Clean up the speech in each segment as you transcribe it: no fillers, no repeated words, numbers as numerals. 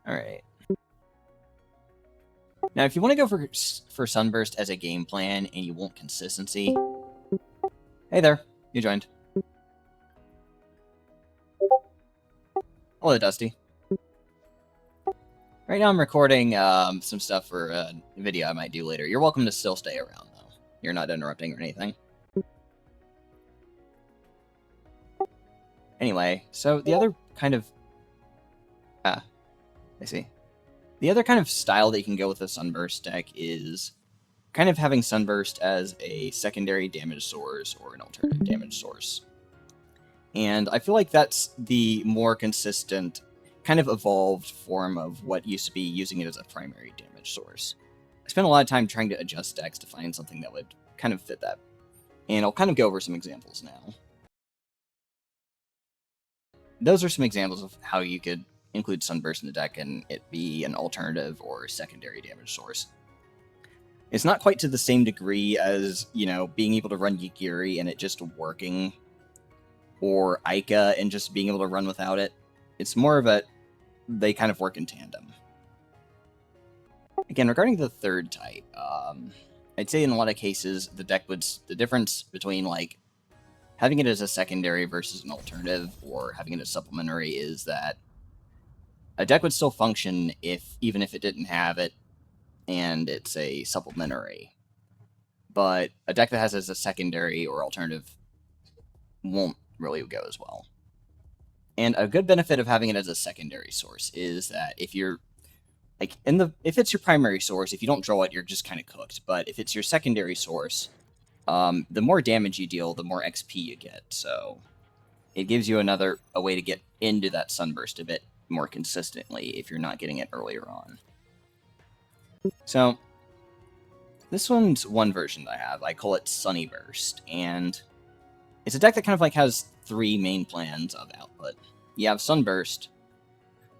Alright. Now, if you want to go for Sunburst as a game plan and you want consistency... Hey there, you joined. Hello, Dusty. Right now I'm recording some stuff for a video I might do later. You're welcome to still stay around, though. You're not interrupting or anything. Anyway, so the other kind of... I see. The other kind of style that you can go with a Sunburst deck is kind of having Sunburst as a secondary damage source or an alternative damage source. And I feel like that's the more consistent, kind of evolved form of what used to be using it as a primary damage source. I spent a lot of time trying to adjust decks to find something that would kind of fit that. And I'll kind of go over some examples now. Those are some examples of how you could include Sunburst in the deck and it be an alternative or secondary damage source. It's not quite to the same degree as, you know, being able to run Yagiri and it just working, or Ica and just being able to run without it. It's more of a, they kind of work in tandem. Again, regarding the third type, I'd say in a lot of cases, the difference between, like, having it as a secondary versus an alternative, or having it as supplementary, is that a deck would still function even if it didn't have it, and it's a supplementary. But a deck that has it as a secondary or alternative won't really go as well. And a good benefit of having it as a secondary source is that if you're, like, if it's your primary source, if you don't draw it, you're just kind of cooked. But if it's your secondary source, the more damage you deal, the more XP you get. So it gives you a way to get into that Sunburst a bit more consistently if you're not getting it earlier on. So this one's one version that I have. I call it Sunburst, and it's a deck that kind of like has three main plans of output. You have Sunburst,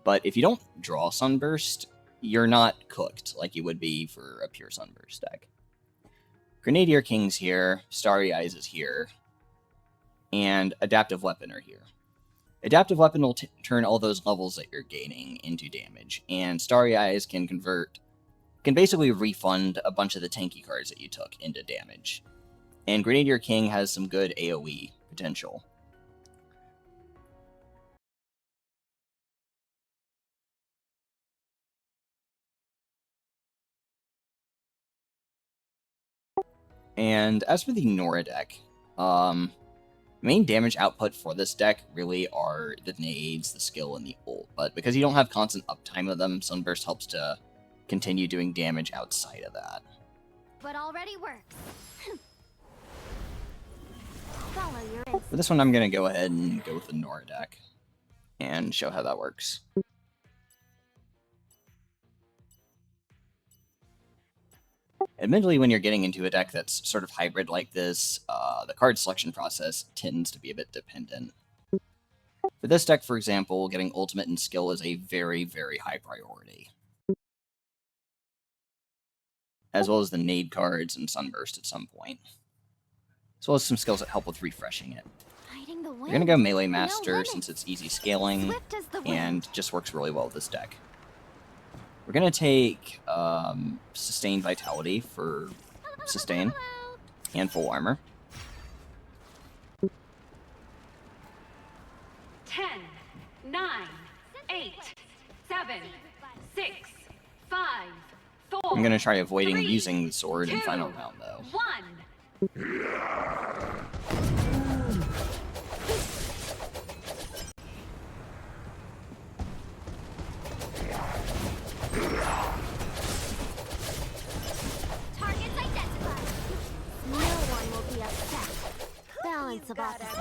but if you don't draw Sunburst, you're not cooked like you would be for a pure Sunburst deck. Grenadier King's here, Starry Eyes is here, and Adaptive Weapon are here. Adaptive Weapon will turn all those levels that you're gaining into damage, and Starry Eyes can basically refund a bunch of the tanky cards that you took into damage. And Grenadier King has some good AoE potential. And as for the Nora deck, main damage output for this deck really are the nades, the skill, and the ult. But because you don't have constant uptime of them, Sunburst helps to continue doing damage outside of that. But already works. For this one, I'm going to go ahead and go with the Nora deck and show how that works. Admittedly, when you're getting into a deck that's sort of hybrid like this, the card selection process tends to be a bit dependent. For this deck, for example, getting Ultimate and Skill is a very, very high priority. As well as the Nade cards and Sunburst at some point. As well as some skills that help with refreshing it. We're going to go Melee Master since it's easy scaling and just works really well with this deck. We're going to take Sustained Vitality for Sustain and Full Armor. 10, 9, 8, 7, 6, 5, 4. I'm going to try avoiding using the sword in final round, though. 1. Targets identified. No one will be upset. Balance of opposites.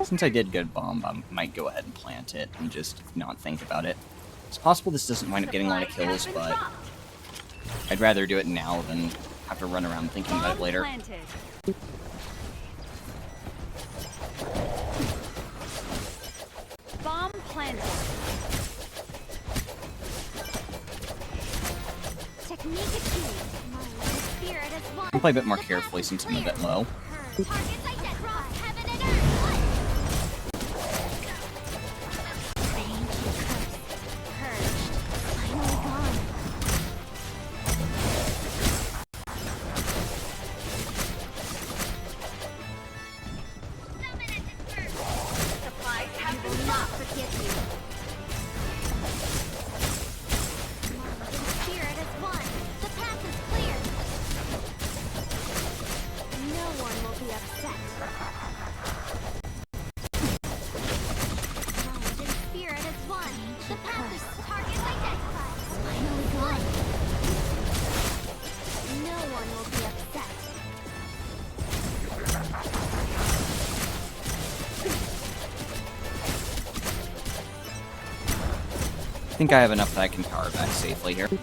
Since I did good bomb, I might go ahead and plant it and just not think about it. It's possible this doesn't wind up getting a lot of kills, but I'd rather do it now than have to run around thinking about it later. Bomb planted. Technique achieved. My spirit is one. I'll play a bit more carefully since I'm a bit low. Targets identified. Heaven and earth. be upset. Mind and spirit as one. The path is target identified. Finally gone. No one will be upset. I think I have enough that I can power back safely here. Target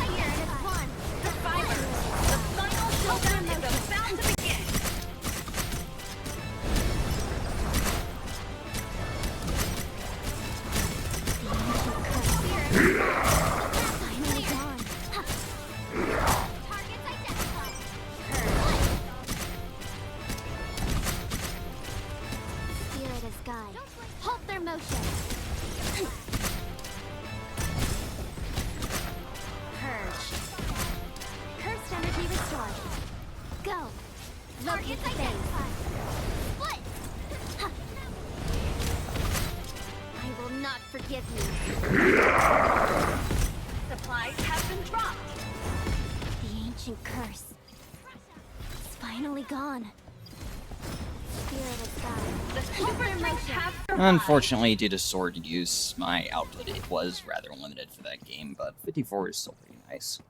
identified as one. Survivors, the final showdown is about to begin. Finally gone. Targets identified. Spirit as guide. Halt their motion. Purge. Cursed energy restored. Go. Targets identified. Split. I will not forgive you. Supplies have been dropped. The ancient curse. It's finally gone. Spirit is gone. The super strength have survived. Unfortunately, due to sword use, my output it was rather limited for that game, but 54 is still pretty nice.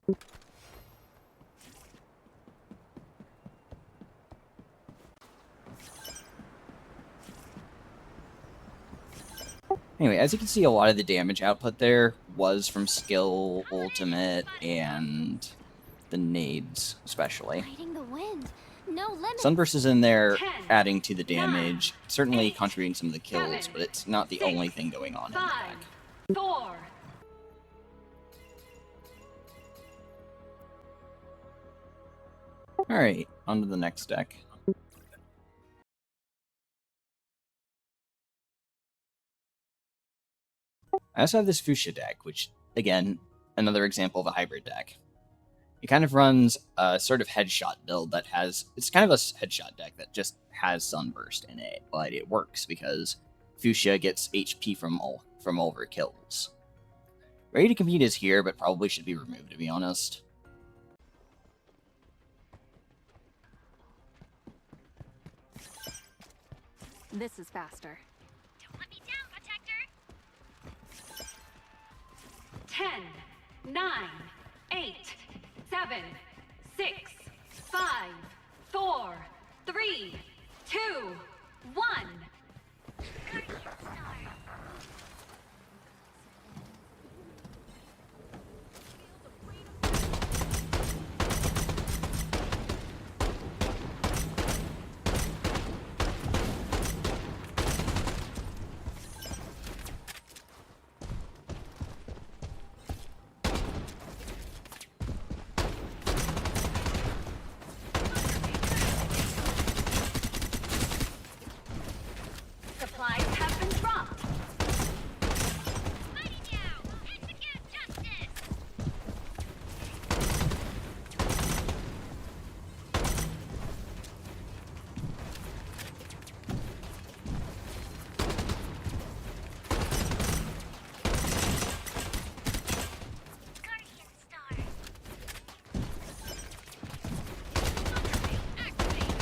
Anyway, as you can see, a lot of the damage output there was from skill, ultimate, and the nades, especially. Fighting the wind. No limit. Sunburst is in there 10, adding to the damage, certainly 8, contributing some of the kills, 7, but it's not the 6, only thing going on in the 5, deck. 4. Alright, on to the next deck. I also have this Fuschia deck, which, again, another example of a hybrid deck. It kind of runs a sort of headshot build that has... It's kind of a headshot deck that just has Sunburst in it, but it works because Fuschia gets HP from all of her kills. Ready to Compete is here, but probably should be removed, to be honest. This is faster. Don't let me down, Protector. 10, 9, 8, 7, 6, 5, 4, 3, 2, 1. Guardian Star. Supplies have been dropped. Mighty now. Execute justice. Guardian Star. Activate.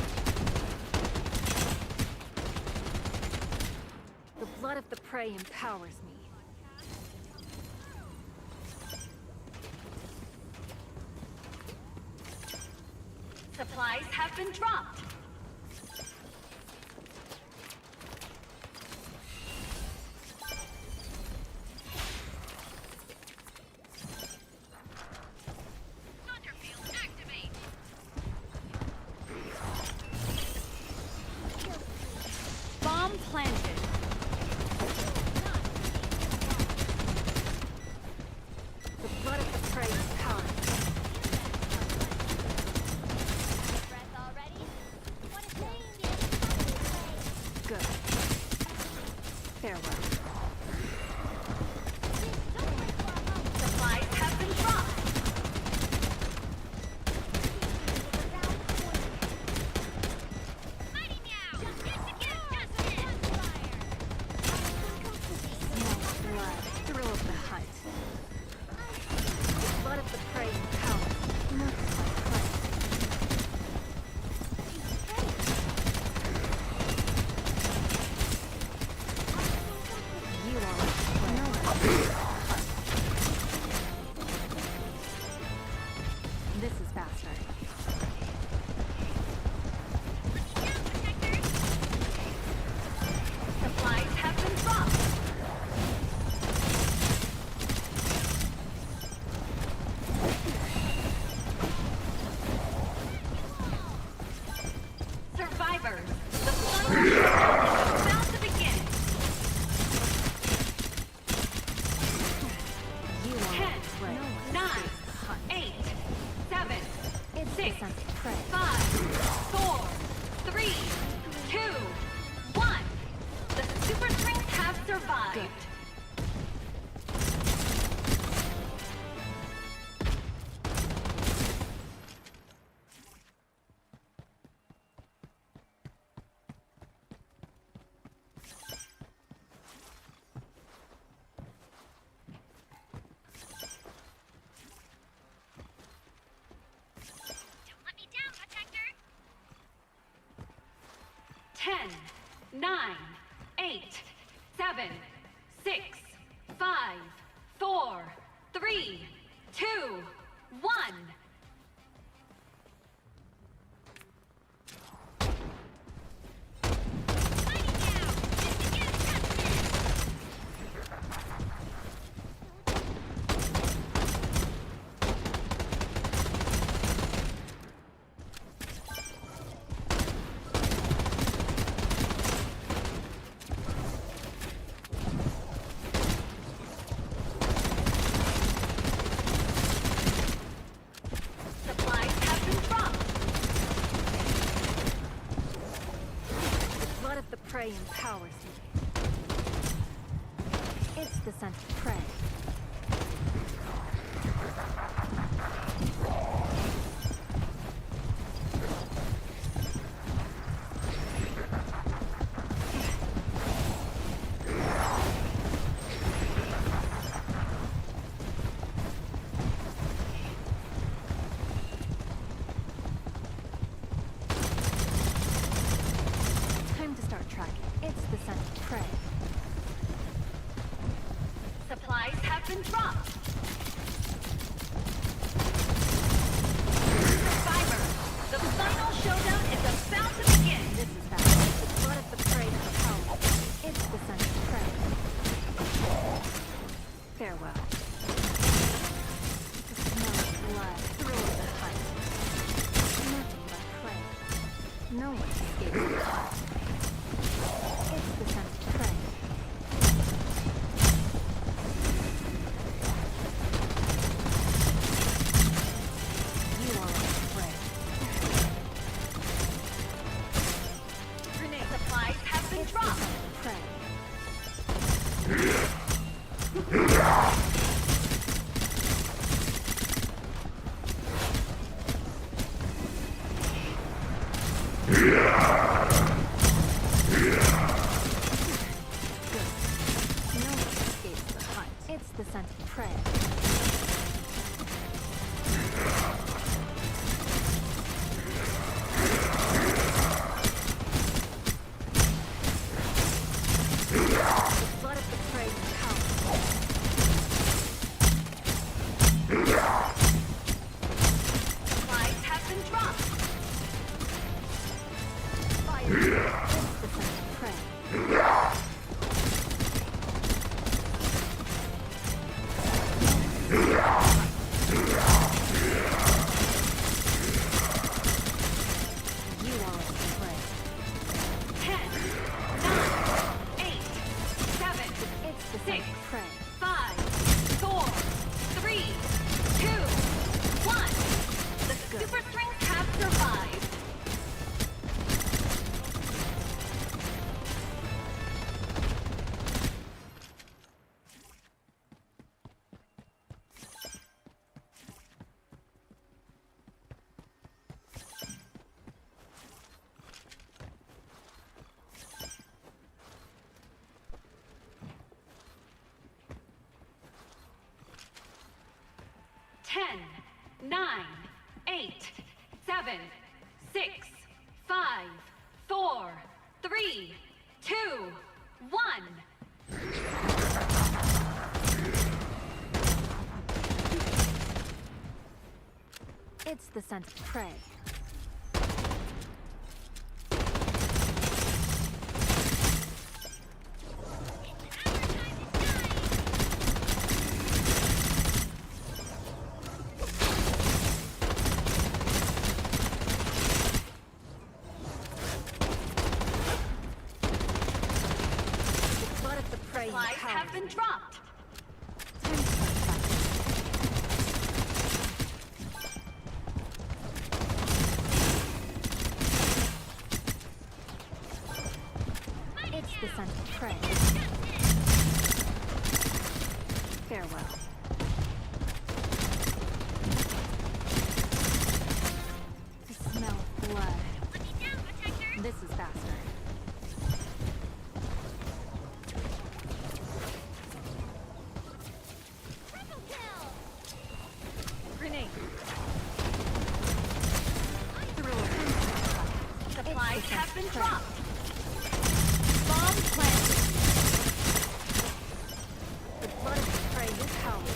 The blood of the prey empowers me. Supplies have been dropped. Thunderfield, activate. Bomb planted. The blood of the prey empowers me. Breath already? prey. 5, 4, 3, 2, 1. The super strings have survived. Don't let me down, Protector! 10, 9, 8, 7, 6, 5, 4, 3, 2, 1. Fighting now! Just to get a touch Supplies have been dropped. The blood of the prey empowers me. It's the scent of prey. Time to start tracking. It's the scent of prey. Supplies have been dropped. Survivor, the final showdown is about to begin. This is bad. The blood of the prey empowers me. It's the scent of prey. Farewell. The smell of blood thrills the hunt. Nothing but prey. No one escapes the hunt. It's the scent of prey. You are a prey. Grenade supplies have been It's the dropped. scent of prey. Good. No one escapes the hunt. It's the scent of prey. The blood of the prey empowers. Supplies have been dropped. Fire. It's the scent of prey. You are a prey. 10, 9, 8, 7, It's the scent 6, of prey. 5, 4, 3, 2, 1. The super strings have survived. Ten, 9, 8, 7, 6, 5, 4, 3, 2, 1. It's the scent of prey. The blood of the prey Supplies empowers have been me. dropped. Time to start tracking. the scent of prey. Farewell. I smell blood. Let me down, Protector! This is faster. Triple kill! Grenade. Supplies have been dropped! Bomb planted. The blood of the prey is power.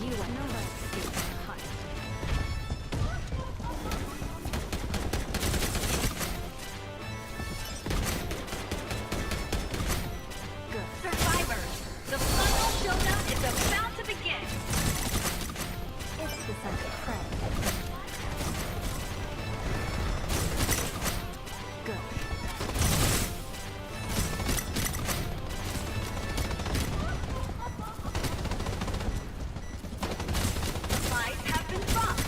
You are no less escape the hunt. Good. Survivors! The final showdown is about to begin! It's the scent of prey. Good. Supplies have been dropped!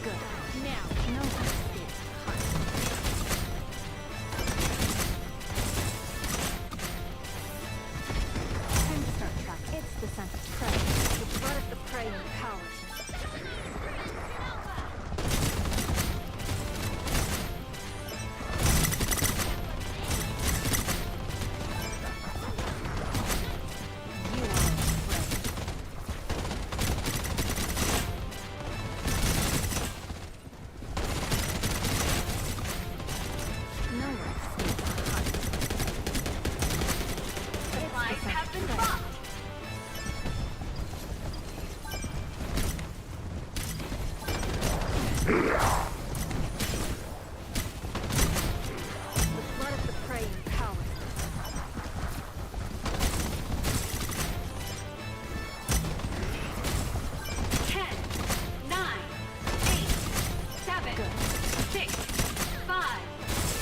Good. Now, no one escapes the hunt. Time to start tracking. It's the scent of prey. The blood of the prey empowers me. You are afraid. No one escapes the hunt. Supplies have been dropped! The blood of the prey empowers me. Ten, nine, eight, seven, six, five,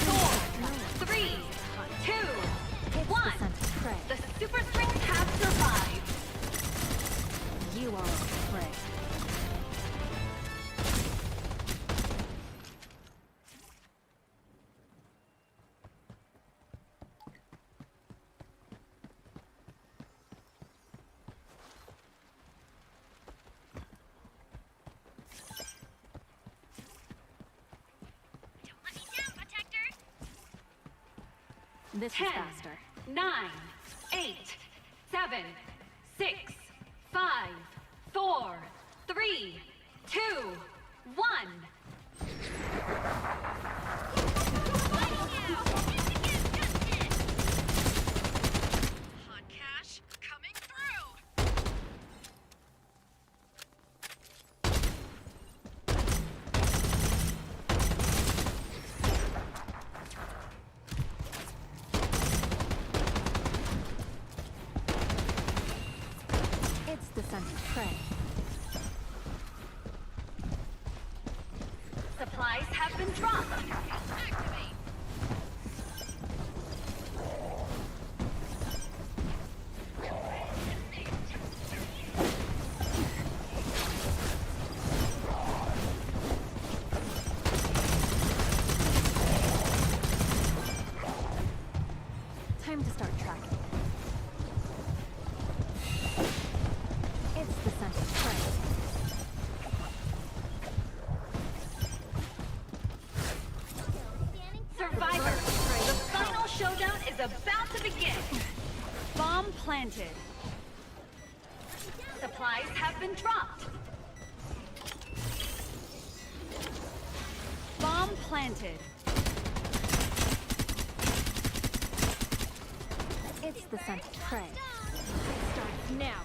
four, three, two, It's one. the scent of prey. The super strings have survived. You are a prey. Don't let me down, Protector. This is 10, faster. 9, 8, 7, 6, 5, 4, 3, 2, 1. Hot cash coming through. It's the scent of prey. Supplies have been dropped. Activate. Time to start tracking. It's the scent of prey. Survivors, the final showdown is about to begin. Bomb planted. Supplies have been dropped. Bomb planted. It's the scent of prey. It starts now.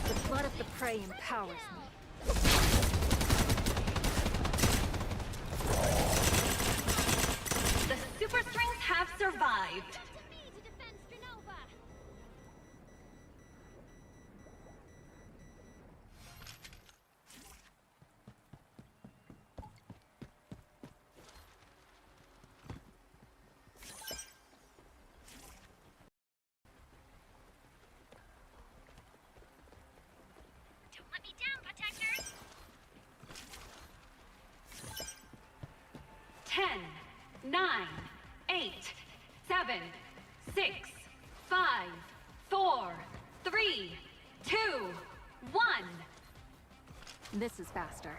The blood of the prey empowers me. The super strings have survived. 9, 8, 7, 6, 5, 4, 3, 2, 1. This is faster.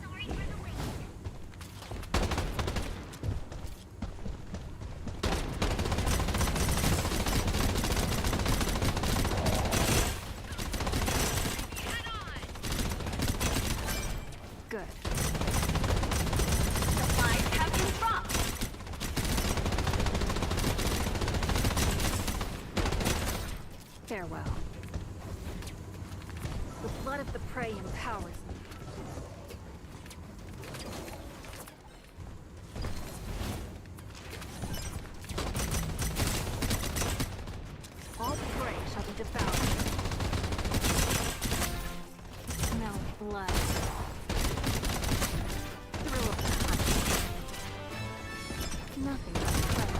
Sorry for the wait. Head on. Good. Supplies have been dropped. Farewell. The blood of the prey empowers me. All prey shall be devoured. Smell blood. Thrill of the hunt. Nothing but prey.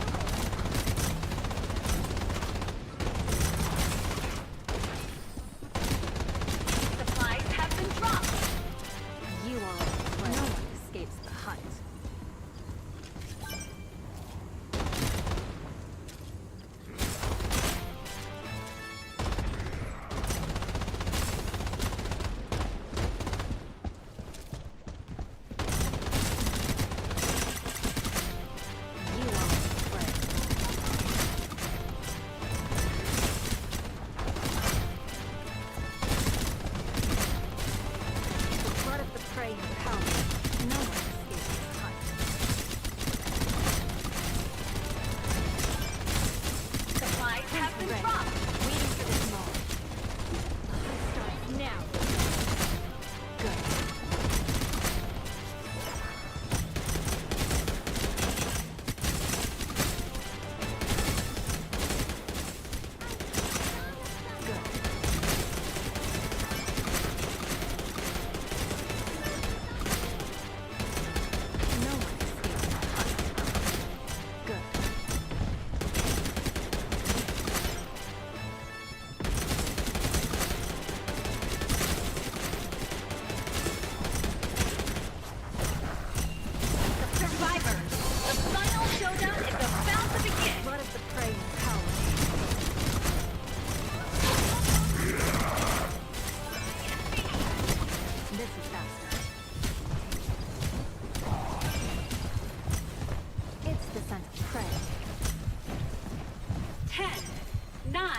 Supplies have been dropped. You are all prey. No one escapes the hunt. You are all prey. The blood of the prey empowers. No one escapes the hunt. Supplies have been Ready. dropped. Waiting for this moment. The hunt starts now. Good. Good. No one escapes the hunt. Good. Survivors, the final showdown is about to begin. Blood of the prey empowers. This is faster. It's the scent of prey. 10, 9,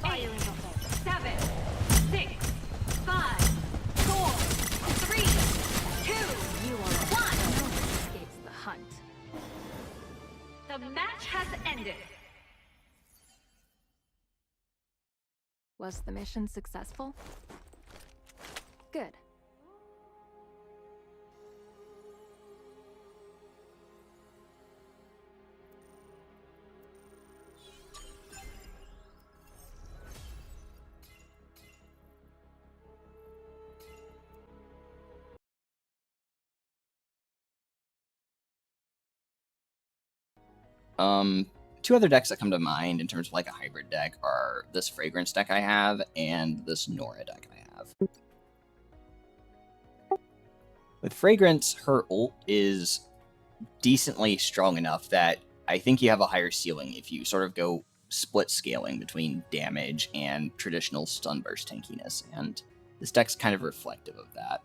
Fire 8, in the hole. 7, 6, 5, 4, 3, 2, You are all One. prey. No one escapes the hunt. the match has ended. Was the mission successful? Good. Two other decks that come to mind in terms of like a hybrid deck are this Fragrance deck I have and this Nora deck I have. With Fragrance, her ult is decently strong enough that I think you have a higher ceiling if you sort of go split scaling between damage and traditional Sunburst tankiness, and this deck's kind of reflective of that.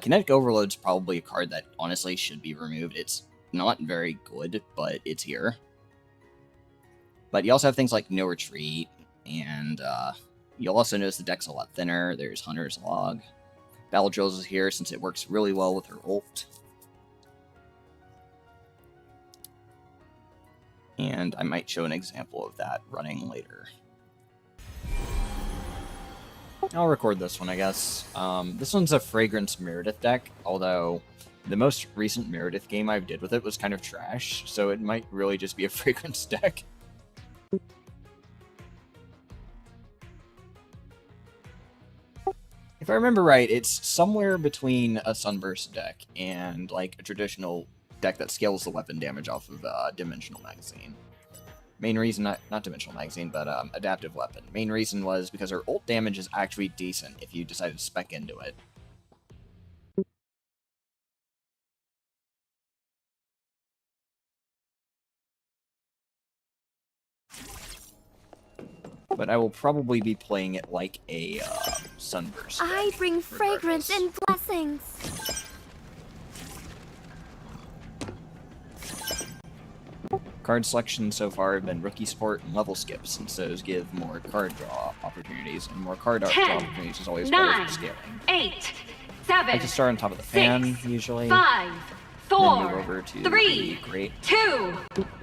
Kinetic Overload's probably a card that honestly should be removed. It's not very good, but it's here. But you also have things like No Retreat, and you'll also notice the deck's a lot thinner. There's Hunter's Log. Battle Drills is here since it works really well with her ult. And I might show an example of that running later. I'll record this one, I guess. This one's a Fragrance Meredith deck, although the most recent Meredith game I did with it was kind of trash, so it might really just be a Fragrance deck. If I remember right, it's somewhere between a Sunburst deck and like a traditional deck that scales the weapon damage off of Dimensional Magazine. Main reason, not Dimensional Magazine, but Adaptive Weapon. Main reason was because her ult damage is actually decent if you decide to spec into it. But I will probably be playing it like a Sunburst. I bring fragrance and blessings. Card selection so far have been rookie support and level skips, and those give more card draw opportunities, and more card draw 10, opportunities is always better 9, for scaling. 8, I 7, like to start on top of the fan, usually. 5, Then 4, move over to 3, the grate. 2,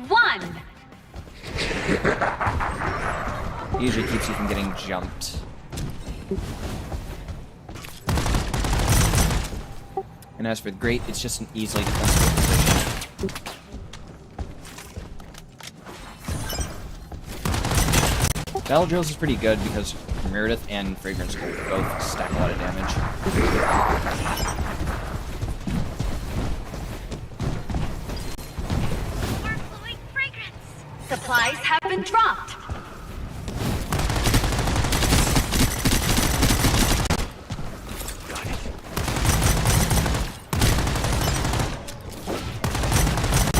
1. Usually keeps you from getting jumped. And as for the grate, it's just an easily defensible position. Battle Drills is pretty good because Meredith and Fragrans will both stack a lot of damage. Overflowing fragrance. Supplies have been dropped.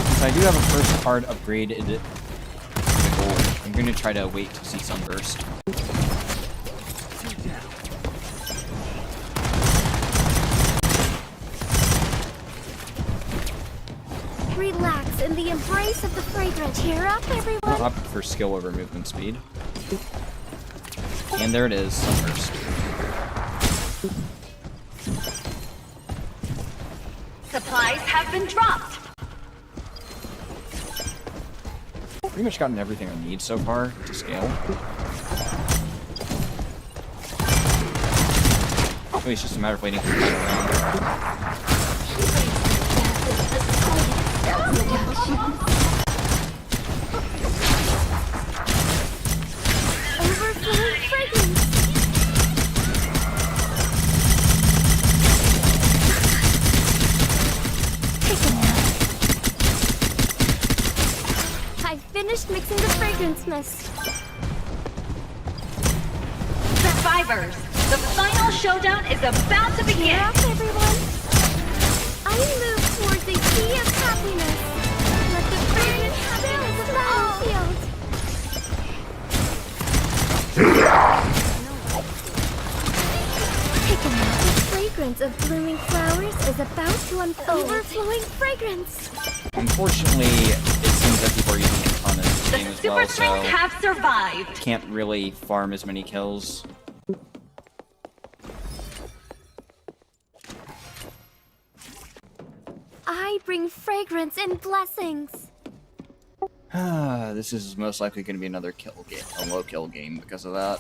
Since I do have a first card upgraded to gold, I'm going to try to wait to see Sunburst. Relax in the embrace of the fragrance. Cheer up, everyone. I'll opt for skill over movement speed. And there it is, Sunburst. Supplies have been dropped. Pretty much gotten everything I need so far to scale. Maybe it's just a matter of waiting for it to come around. Overflowing fragrance. I finished mixing the fragrance mist. Survivors, the final showdown is about to begin. Cheer up, everyone. I move towards a sea of happiness. Let the fragrance fill the battlefield. Taking out the fragrance of blooming flowers is about to unfold. Overflowing fragrance. Unfortunately, it seems that people are using a ton in this The game as Super well, Strings so have survived. can't really farm as many kills. I bring fragrance and blessings. This is most likely going to be another kill game, a low kill game because of that.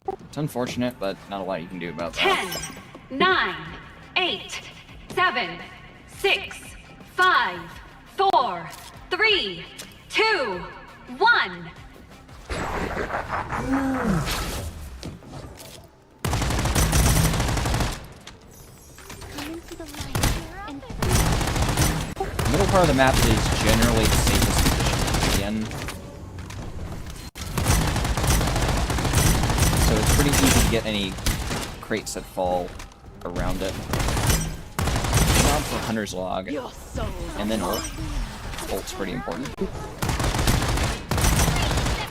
It's unfortunate, but not a lot you can do about that. 10, 9, 8, 7, 6, 5, 4, 3, 2, 1. Come into the light. And The middle part of the map is generally the safest position to be in. So it's pretty easy to get any crates that fall around it. Job for Hunter's Log. And then ult. Ult's pretty important.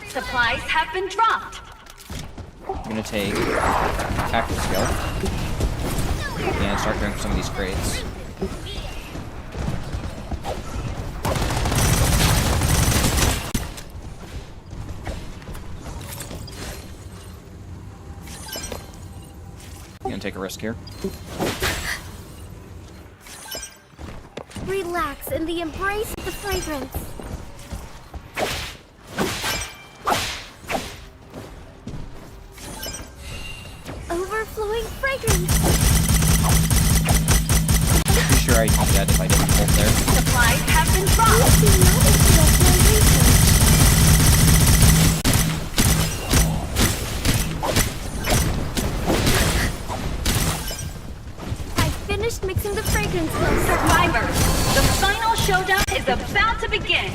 Supplies have been dropped. I'm gonna take Tactical Skill and start going for some of these crates. I'm gonna take a risk here. relax in the embrace of the fragrance. Overflowing fragrance. Pretty sure I'd be dead if I didn't hold there. Supplies have been dropped. Please do not interrupt my research. I finished is about to begin.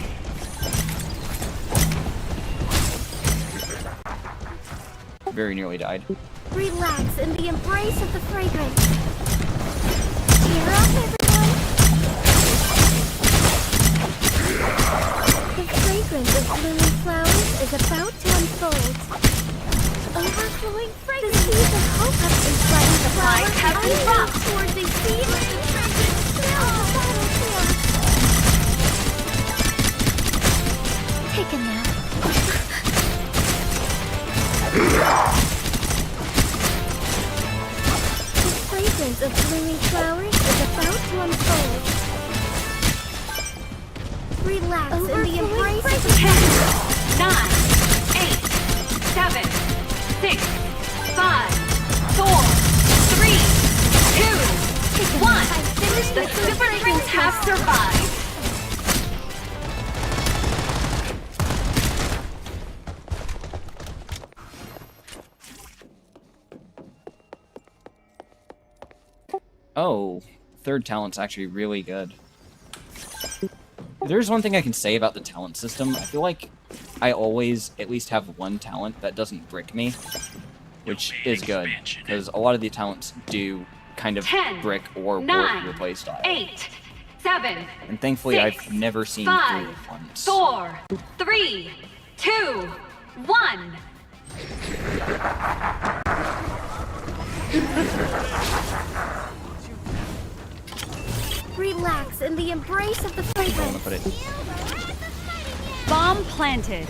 Very nearly died. Relax in the embrace of the fragrance. Cheer up, everyone. The fragrance of blooming flowers is about to unfold. Overflowing fragrance. The seeds of hope have been flooding the flowers. Have been dropped. Towards the sea with the fragrance fill the battlefield. Take a nap. The fragrance of blooming flowers is about to unfold. Relax in the embrace of the 10, 9, 8, 7, 6, 5, 4, 3, 2, 1. The super drinks have survived. Oh, third talent's actually really good. If there's one thing I can say about the talent system, I feel like I always at least have one talent that doesn't brick me, which is good, because a lot of the talents do kind of 10, brick or 9, warp your playstyle. 8, 7, And thankfully 6, I've never seen 5, through it once. 4, 3, 2, 1. Relax in the embrace of the I want to fragrance. put it. Bomb planted.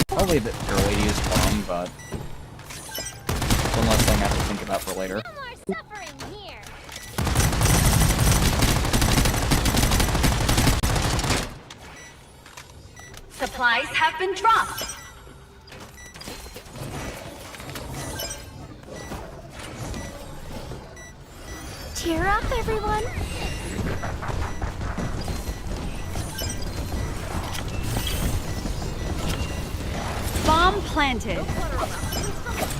Probably a bit early to use bomb, but one less thing I have to think about for later. No more suffering here. Supplies have been dropped. Cheer up, everyone. Bomb planted.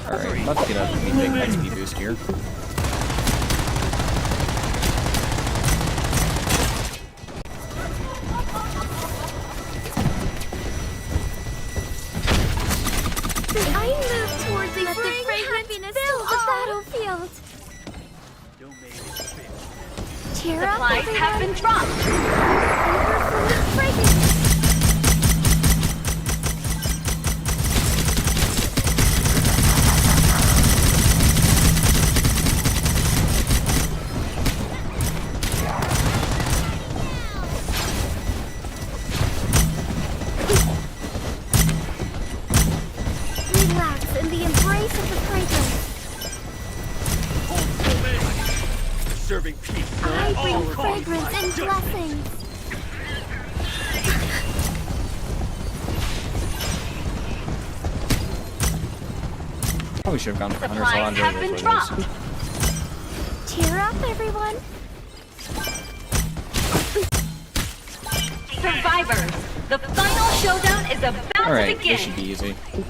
Alright, let's get a pretty big XP boost here. I move towards the happiness fill the battlefield. Cheer up, Supplies everyone. have been dropped. Overflowing fragrance. Relax in the embrace of the fragrance. Serving peace. I bring fragrance and blessings. Probably should have gone for Hunter Supplies have been dropped. Cheer up, everyone. Survivors, the final showdown is about to Alright, begin. this should be easy. The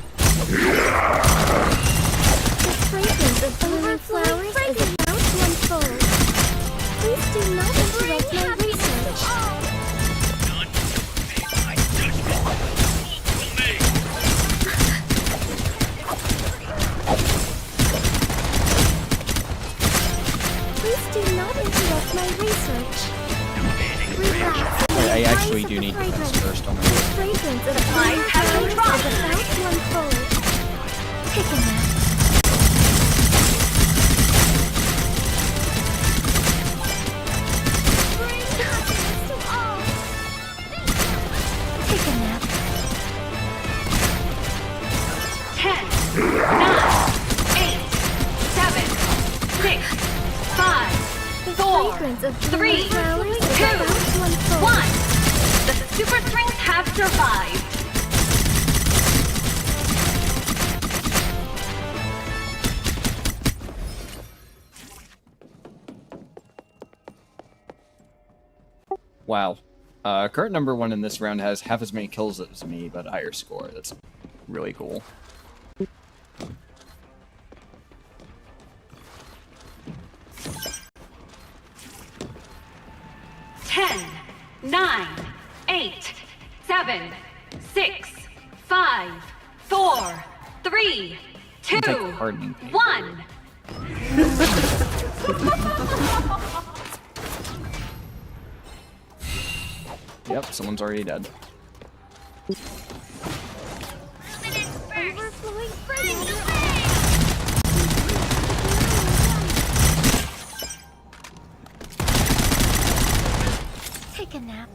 fragrance of blooming flowers is about to unfold. Please do not interrupt my research. Please do not interrupt my research. Relax. I actually do need defense first on The this. fragrance of blooming flowers is about to unfold. Take a nap. Bring happiness to all. Take a nap. 10, 9, 8, 7, 6, 5, The 4, fragrance of 3, blooming flowers is 2, about to unfold. 1. The super strings have survived. Wow. Current number one in this round has half as many kills as me, but higher score. That's really cool. 9, 8, 7, 6, 5, 4, 3, 2, take hardening paper. 1. Yep, someone's already dead. Overflowing fragrance. Take a nap.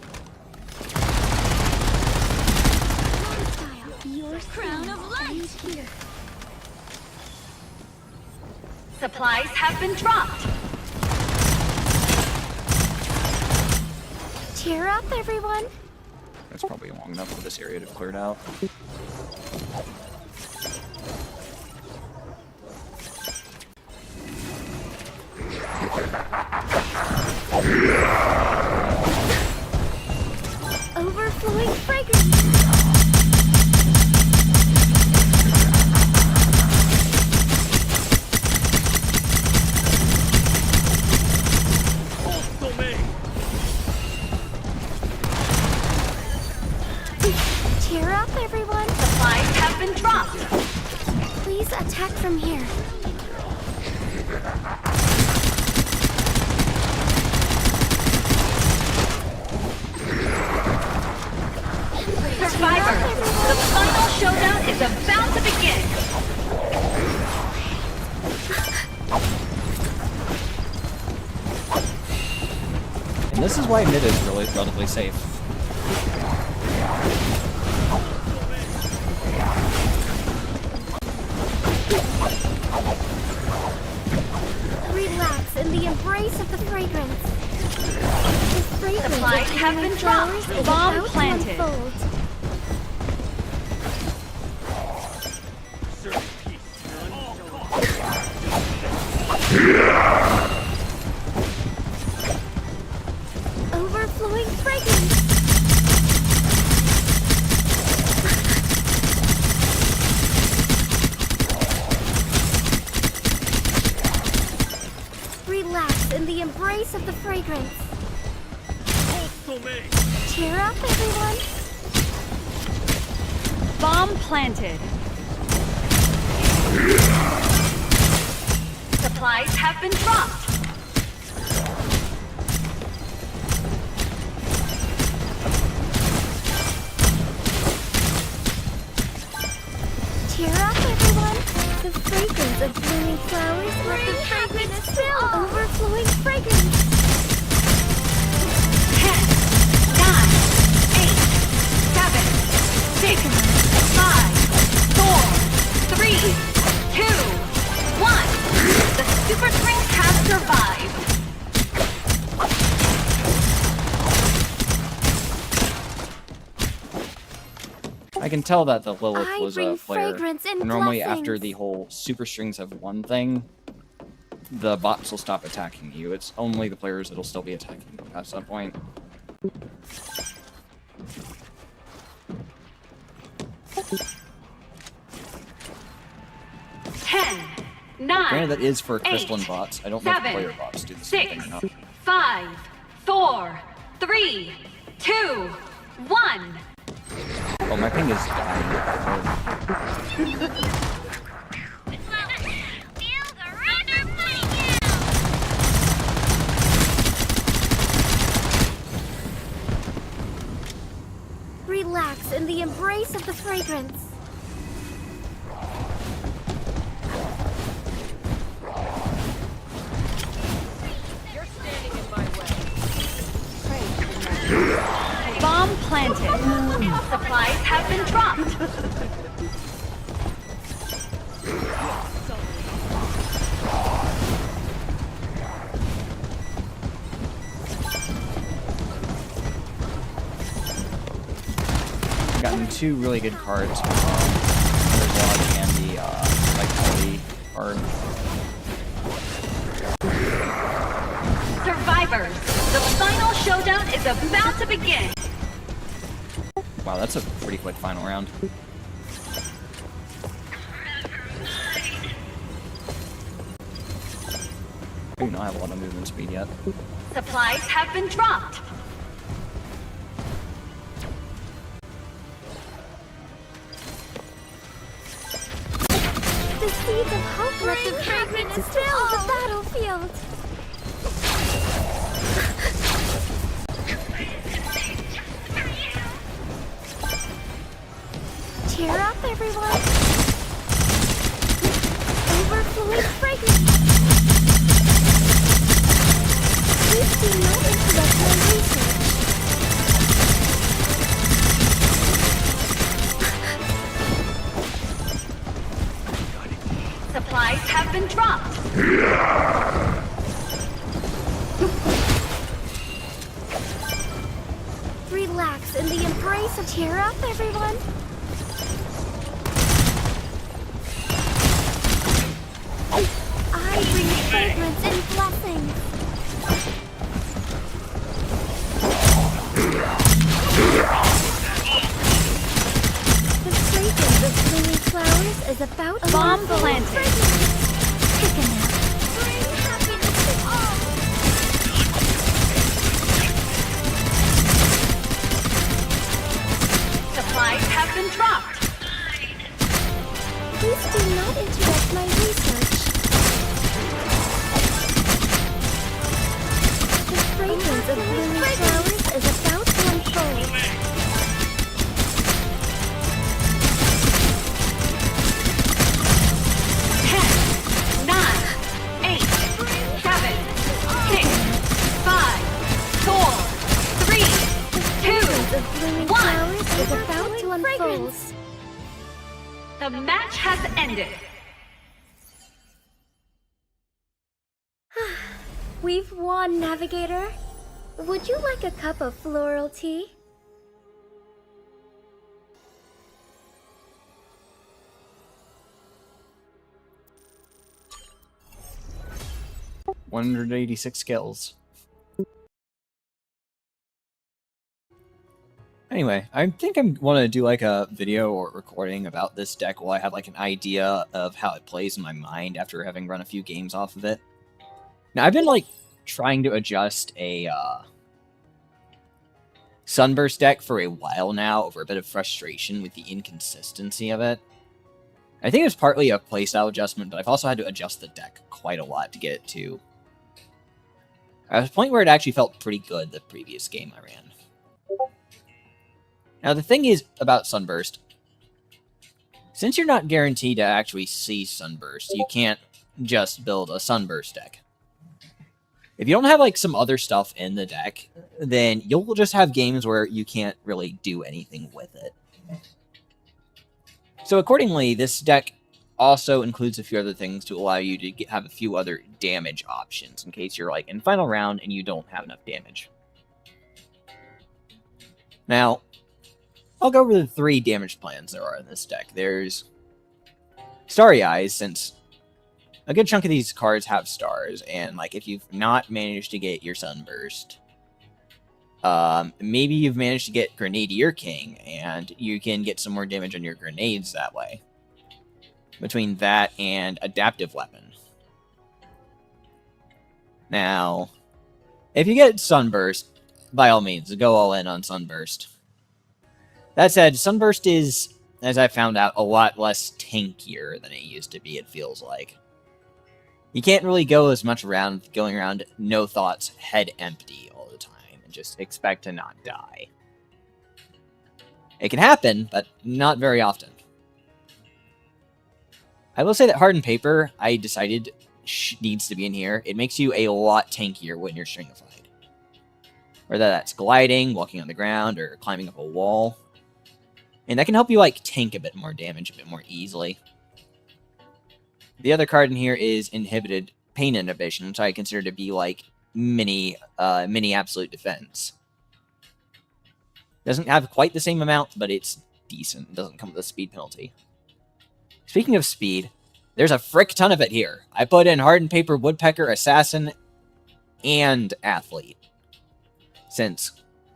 Your crown of light here. Supplies have been dropped. Cheer up, everyone. That's probably long enough for this area to clear it out. Overflowing fragrance. Cheer up, everyone. Supplies have been dropped. Please attack from here. Survivors, the final showdown is about to begin. And this is why mid is really relatively safe. Relax in the embrace of the fragrance. The fragrance Supplies of have been dropped. flowers is Bomb about to planted. unfold. Serving peace at all costs. Overflowing fragrance. Relax in the embrace of the fragrance. Cheer up, everyone. Bomb planted. Supplies have been dropped. Cheer up, everyone. The fragrance of blooming flowers bring happiness to all. Overflowing fragrance. 10, 9, 8, 7, 6, 5, 4, 3, 2, 1. The super strings have survived. I can tell that the Lilith I was bring a player. fragrance and Normally, after blessings. the whole super strings have one thing, the bots will stop attacking you. It's only the players that'll still be attacking you past that point. Ten, 9, Granted, that is for crystalline 8, bots. I don't know if 7, player bots do the same 6, thing enough. 5, 4, 3, 2, 1. Oh, my ping is dying. Feel the runner fighting you. Relax in the embrace of the fragrance. Bomb planted. Supplies have been dropped. Gotten two really good cards. Underdog and the Vitality card. Survivors, the final showdown is about to begin. Wow, that's a pretty quick final round. I do not have a lot of movement speed yet. Supplies have been dropped. seeds of hope let the fragrance fill the battlefield. Cheer up, everyone. Overflowing fragrance. Please do not interrupt my research. Supplies have been dropped. Relax in the embrace of cheer up, everyone. I bring fragrance and blessings. The fragrance of blooming flowers is about to Bomb unfold. planted. Take a nap. Bring happiness to all. Supplies have been dropped. Please do not interrupt my research. The fragrance of blooming flowers is about to unfold. Ten, 9, 8, 7, 6, 5, 4, 3, 2, The blooming 1. flowers is about to unfold. The match has ended. We've won, Navigator. Would you like a cup of floral tea? $186 skills. Anyway, I think I want to do like a video or recording about this deck while I have like an idea of how it plays in my mind after having run a few games off of it. Now, I've been like trying to adjust a Sunburst deck for a while now over a bit of frustration with the inconsistency of it. I think it's partly a playstyle adjustment, but I've also had to adjust the deck quite a lot to get it to a point where it actually felt pretty good the previous game I ran. Now, the thing is about Sunburst, since you're not guaranteed to actually see Sunburst, you can't just build a Sunburst deck. If you don't have, like, some other stuff in the deck, then you'll just have games where you can't really do anything with it. So, accordingly, this deck also includes a few other things to allow you to have a few other damage options in case you're, like, in final round and you don't have enough damage. Now, I'll go over the 3 damage plans there are in this deck. There's Starry Eyes, since a good chunk of these cards have stars, and like if you've not managed to get your Sunburst, maybe you've managed to get Grenadier King, and you can get some more damage on your grenades that way. Between that and Adaptive Weapon. Now, if you get Sunburst, by all means, go all in on Sunburst. That said, Sunburst is, as I found out, a lot less tankier than it used to be, it feels like. You can't really go as much around going around no thoughts, head empty all the time, and just expect to not die. It can happen, but not very often. I will say that Hardened Paper, I decided, needs to be in here. It makes you a lot tankier when you're stringified. Whether that's gliding, walking on the ground, or climbing up a wall. And that can help you, like, tank a bit more damage a bit more easily. The other card in here is Inhibited Pain Inhibition, which I consider to be, like, mini Absolute Defense. Doesn't have quite the same amount, but it's decent. It doesn't come with a speed penalty. Speaking of speed, there's a frick ton of it here. I put in Hardened Paper, Woodpecker, Assassin, and Athlete. Since,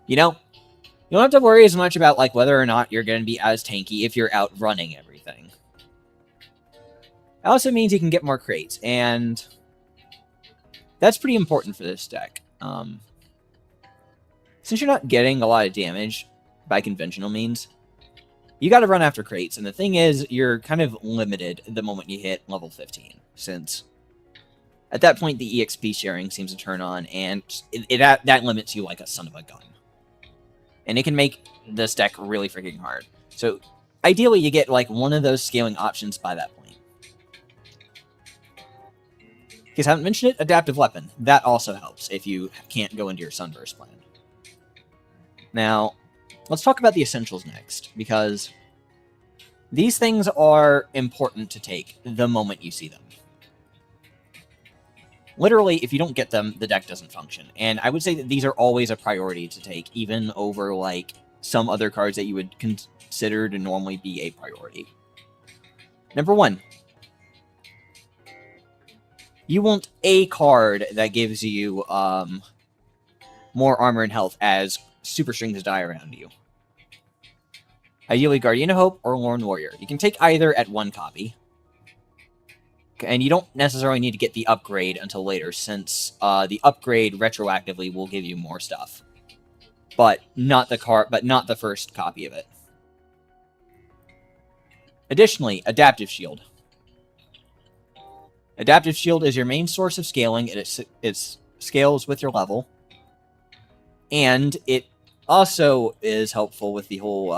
you know, you don't have to worry as much about, like, whether or not you're going to be as tanky if you're out running everything. It also means you can get more crates, and that's pretty important for this deck. Since you're not getting a lot of damage by conventional means, you got to run after crates. And the thing is, you're kind of limited the moment you hit level 15, since at that point the EXP sharing seems to turn on, and that limits you like a son of a gun. And it can make this deck really freaking hard. So ideally, you get like one of those scaling options by that point. In case I haven't mentioned it, Adaptive Weapon. That also helps if you can't go into your Sunburst plan. Now, let's talk about the essentials next, because these things are important to take the moment you see them. Literally, if you don't get them, the deck doesn't function. And I would say that these are always a priority to take, even over, like, some other cards that you would consider to normally be a priority. Number 1. You want a card that gives you more armor and health as super strings die around you. Ideally, Guardian of Hope or Lorn Warrior. You can take either at 1 copy. And you don't necessarily need to get the upgrade until later, since the upgrade retroactively will give you more stuff. But not the first copy of it. Additionally, Adaptive Shield. Adaptive Shield is your main source of scaling. It scales with your level. And it also is helpful with the whole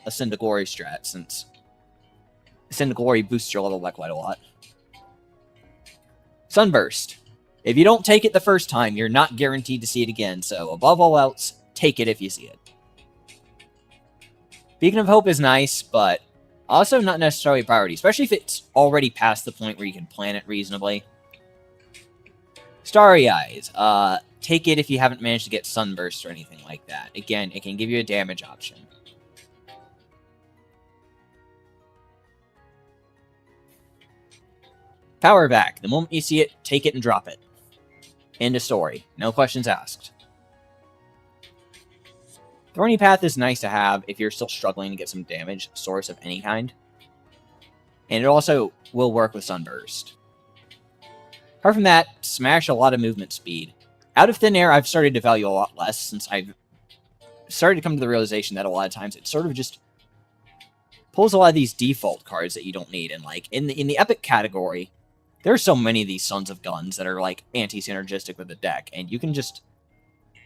Ascend to Glory strat, since Ascend to Glory boosts your level by quite a lot. Sunburst. If you don't take it the first time, you're not guaranteed to see it again, so above all else, take it if you see it. Beacon of Hope is nice, but also not necessarily a priority, especially if it's already past the point where you can plan it reasonably. Starry Eyes. Take it if you haven't managed to get Sunburst or anything like that. Again, it can give you a damage option. Power Back. The moment you see it, take it and drop it. End of story. No questions asked. Thorny Path is nice to have if you're still struggling to get some damage source of any kind. And it also will work with Sunburst. Apart from that, smash a lot of movement speed. Out of thin air, I've started to value a lot less, since I've started to come to the realization that a lot of times it sort of just pulls a lot of these default cards that you don't need. And like in the epic category, there are so many of these Sons of Guns that are like anti-synergistic with the deck, and you can just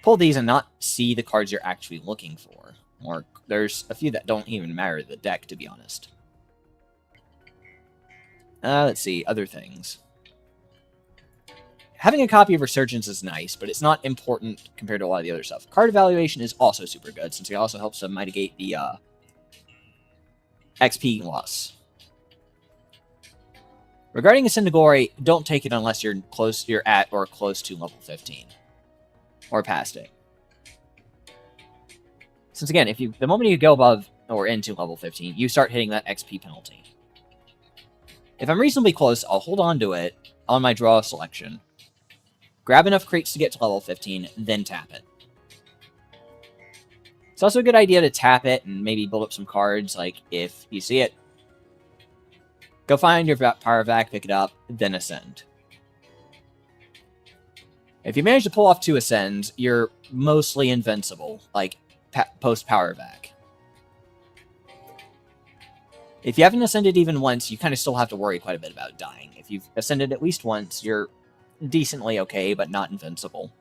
pull these and not see the cards you're actually looking for. Or there's a few that don't even matter to the deck, to be honest. Let's see, other things. Having a copy of Resurgence is nice, but it's not important compared to a lot of the other stuff. Card Evaluation is also super good, since it also helps to mitigate the XP loss. Regarding Ascend to Glory, don't take it unless you're at or close to level 15. Or past it. Since again, the moment you go above or into level 15, you start hitting that XP penalty. If I'm reasonably close, I'll hold on to it on my draw selection. Grab enough crates to get to level 15, then tap it. It's also a good idea to tap it and maybe build up some cards, like if you see it, go find your Power Vac, pick it up, then Ascend. If you manage to pull off 2 Ascends, you're mostly invincible, like post-Power Vac. If you haven't ascended even once, you kind of still have to worry quite a bit about dying. If you've ascended at least once, you're decently okay, but not invincible.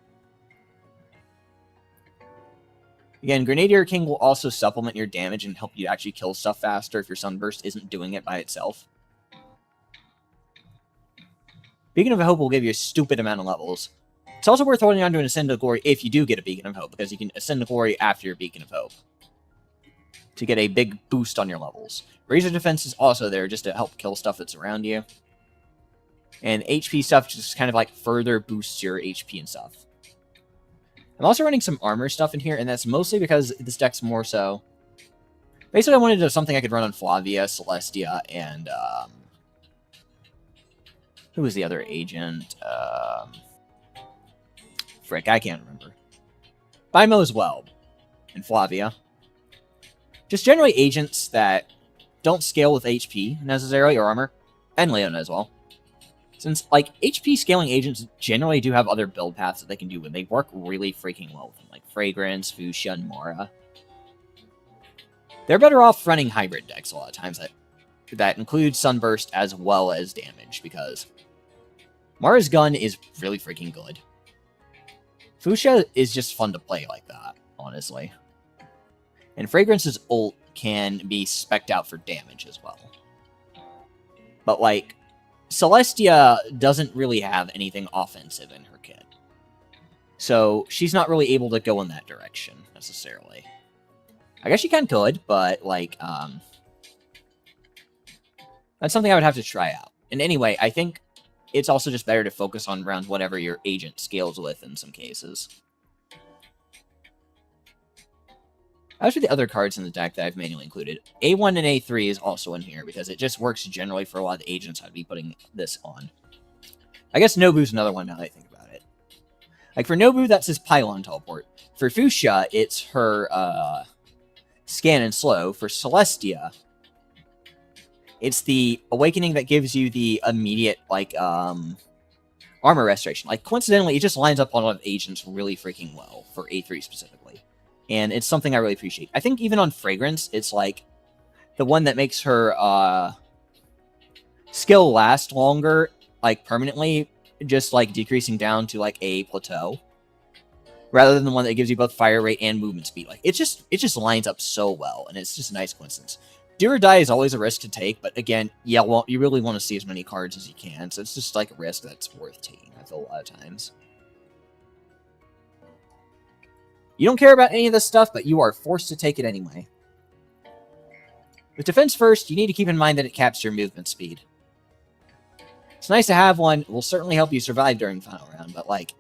Again, Grenadier King will also supplement your damage and help you actually kill stuff faster if your Sunburst isn't doing it by itself. Beacon of Hope will give you a stupid amount of levels. It's also worth holding on to an Ascend to Glory if you do get a Beacon of Hope, because you can Ascend to Glory after your Beacon of Hope to get a big boost on your levels. Razor Defense is also there just to help kill stuff that's around you. And HP stuff just kind of like further boosts your HP and stuff. I'm also running some armor stuff in here, and that's mostly because this deck's more so... Basically, I wanted to do something I could run on Flavia, Celestia, and... Who was the other agent? Frick, I can't remember. Bimo as well. And Flavia. Just generally agents that don't scale with HP necessarily, or armor. And Leona as well. Since, like, HP scaling agents generally do have other build paths that they can do, and they work really freaking well with them. Like Fragrans, Fuschia, and Nora. They're better off running hybrid decks a lot of times that include Sunburst as well as damage, because Mara's gun is really freaking good. Fuschia is just fun to play like that, honestly. And Fragrance's ult can be spec'd out for damage as well. But, like, Celestia doesn't really have anything offensive in her kit. So, she's not really able to go in that direction, necessarily. I guess she could, but, like, that's something I would have to try out. And anyway, I think it's also just better to focus on around whatever your agent scales with in some cases. As for the other cards in the deck that I've manually included, A1 and A3 is also in here because it just works generally for a lot of the agents I'd be putting this on. I guess Nobu's another one now that I think about it. Like for Nobu, that's his Pylon Teleport. For Fuschia, it's her Scan and Slow. For Celestia, it's the Awakening that gives you the immediate, like, armor restoration. Like, coincidentally, it just lines up on a lot of agents really freaking well, for A3 specifically. And it's something I really appreciate. I think even on Fragrance, it's, like, the one that makes her, skill last longer, like, permanently, just, like, decreasing down to, like, a plateau. Rather than the one that gives you both fire rate and movement speed. Like, it just lines up so well, and it's just a nice coincidence. Do or die is always a risk to take, but again, yeah, well, you really want to see as many cards as you can, so it's just like a risk that's worth taking, I feel, a lot of times. You don't care about any of this stuff, but you are forced to take it anyway. With defense first, you need to keep in mind that it caps your movement speed. It's nice to have one, it will certainly help you survive during the final round, but, like,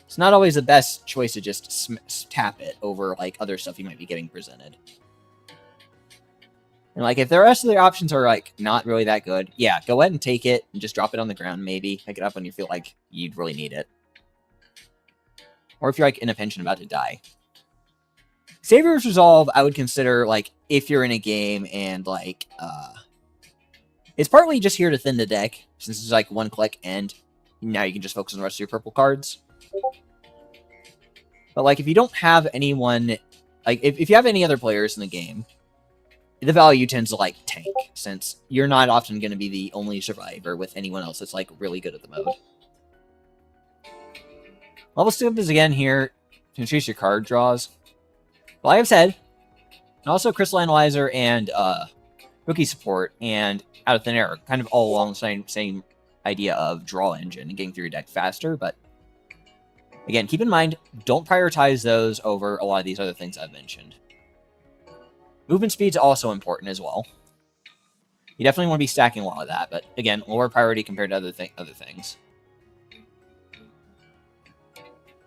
it's not always the best choice to just tap it over, like, other stuff you might be getting presented. And, like, if the rest of the options are, like, not really that good, yeah, go ahead and take it and just drop it on the ground, maybe. Pick it up when you feel like you'd really need it. Or if you're, like, in a pinch and about to die. Savior's Resolve, I would consider, like, if you're in a game and, like, it's partly just here to thin the deck, since it's, like, one click, and now you can just focus on the rest of your purple cards. But, like, if you don't have anyone, like, if you have any other players in the game, the value tends to, like, tank, since you're not often going to be the only survivor with anyone else that's, like, really good at the mode. Level Skip is again here to increase your card draws. Like I've said, and also Crystal Analyzer and Rookie Support and Out of Thin Air, kind of all along the same idea of draw engine and getting through your deck faster, but again, keep in mind, don't prioritize those over a lot of these other things I've mentioned. Movement speed's also important as well. You definitely want to be stacking a lot of that, but again, lower priority compared to other things.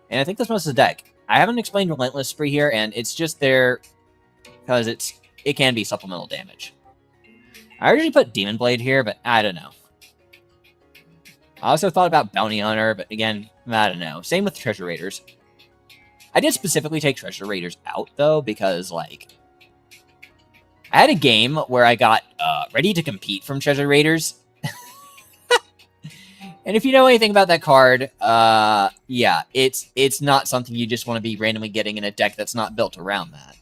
And I think that's most of the deck. I haven't explained Relentless Spree here, and it's just there because it can be supplemental damage. I originally put Demon Blade here, but I don't know. I also thought about Bounty Hunter, but again, I don't know. Same with Treasure Raiders. I did specifically take Treasure Raiders out, though, because, like, I had a game where I got ready to compete from Treasure Raiders. And if you know anything about that card, yeah, it's not something you just want to be randomly getting in a deck that's not built around that.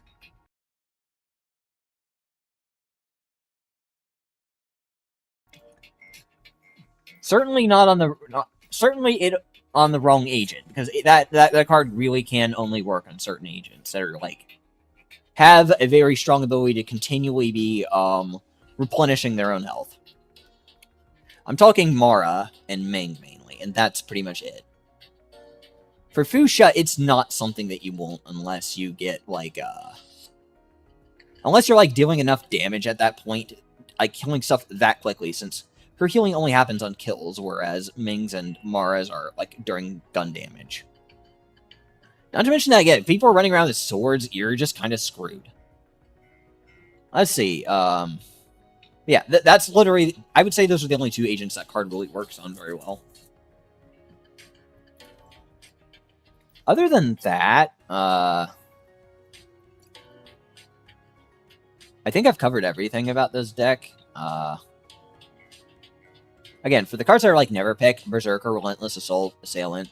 Certainly not on the on the wrong agent, because that card really can only work on certain agents that are, like, have a very strong ability to continually be replenishing their own health. I'm talking Mara and Ming mainly, and that's pretty much it. For Fuschia, it's not something that you want unless you get, like, unless you're, like, dealing enough damage at that point, like, killing stuff that quickly, since her healing only happens on kills, whereas Ming's and Mara's are, like, during gun damage. Not to mention that, again, if people are running around with swords, you're just kind of screwed. Let's see, yeah, that's literally, I would say those are the only two agents that card really works on very well. Other than that, I think I've covered everything about this deck. Again, for the cards that are, like, Never Pick, Berserker, Relentless Assault, Assailant,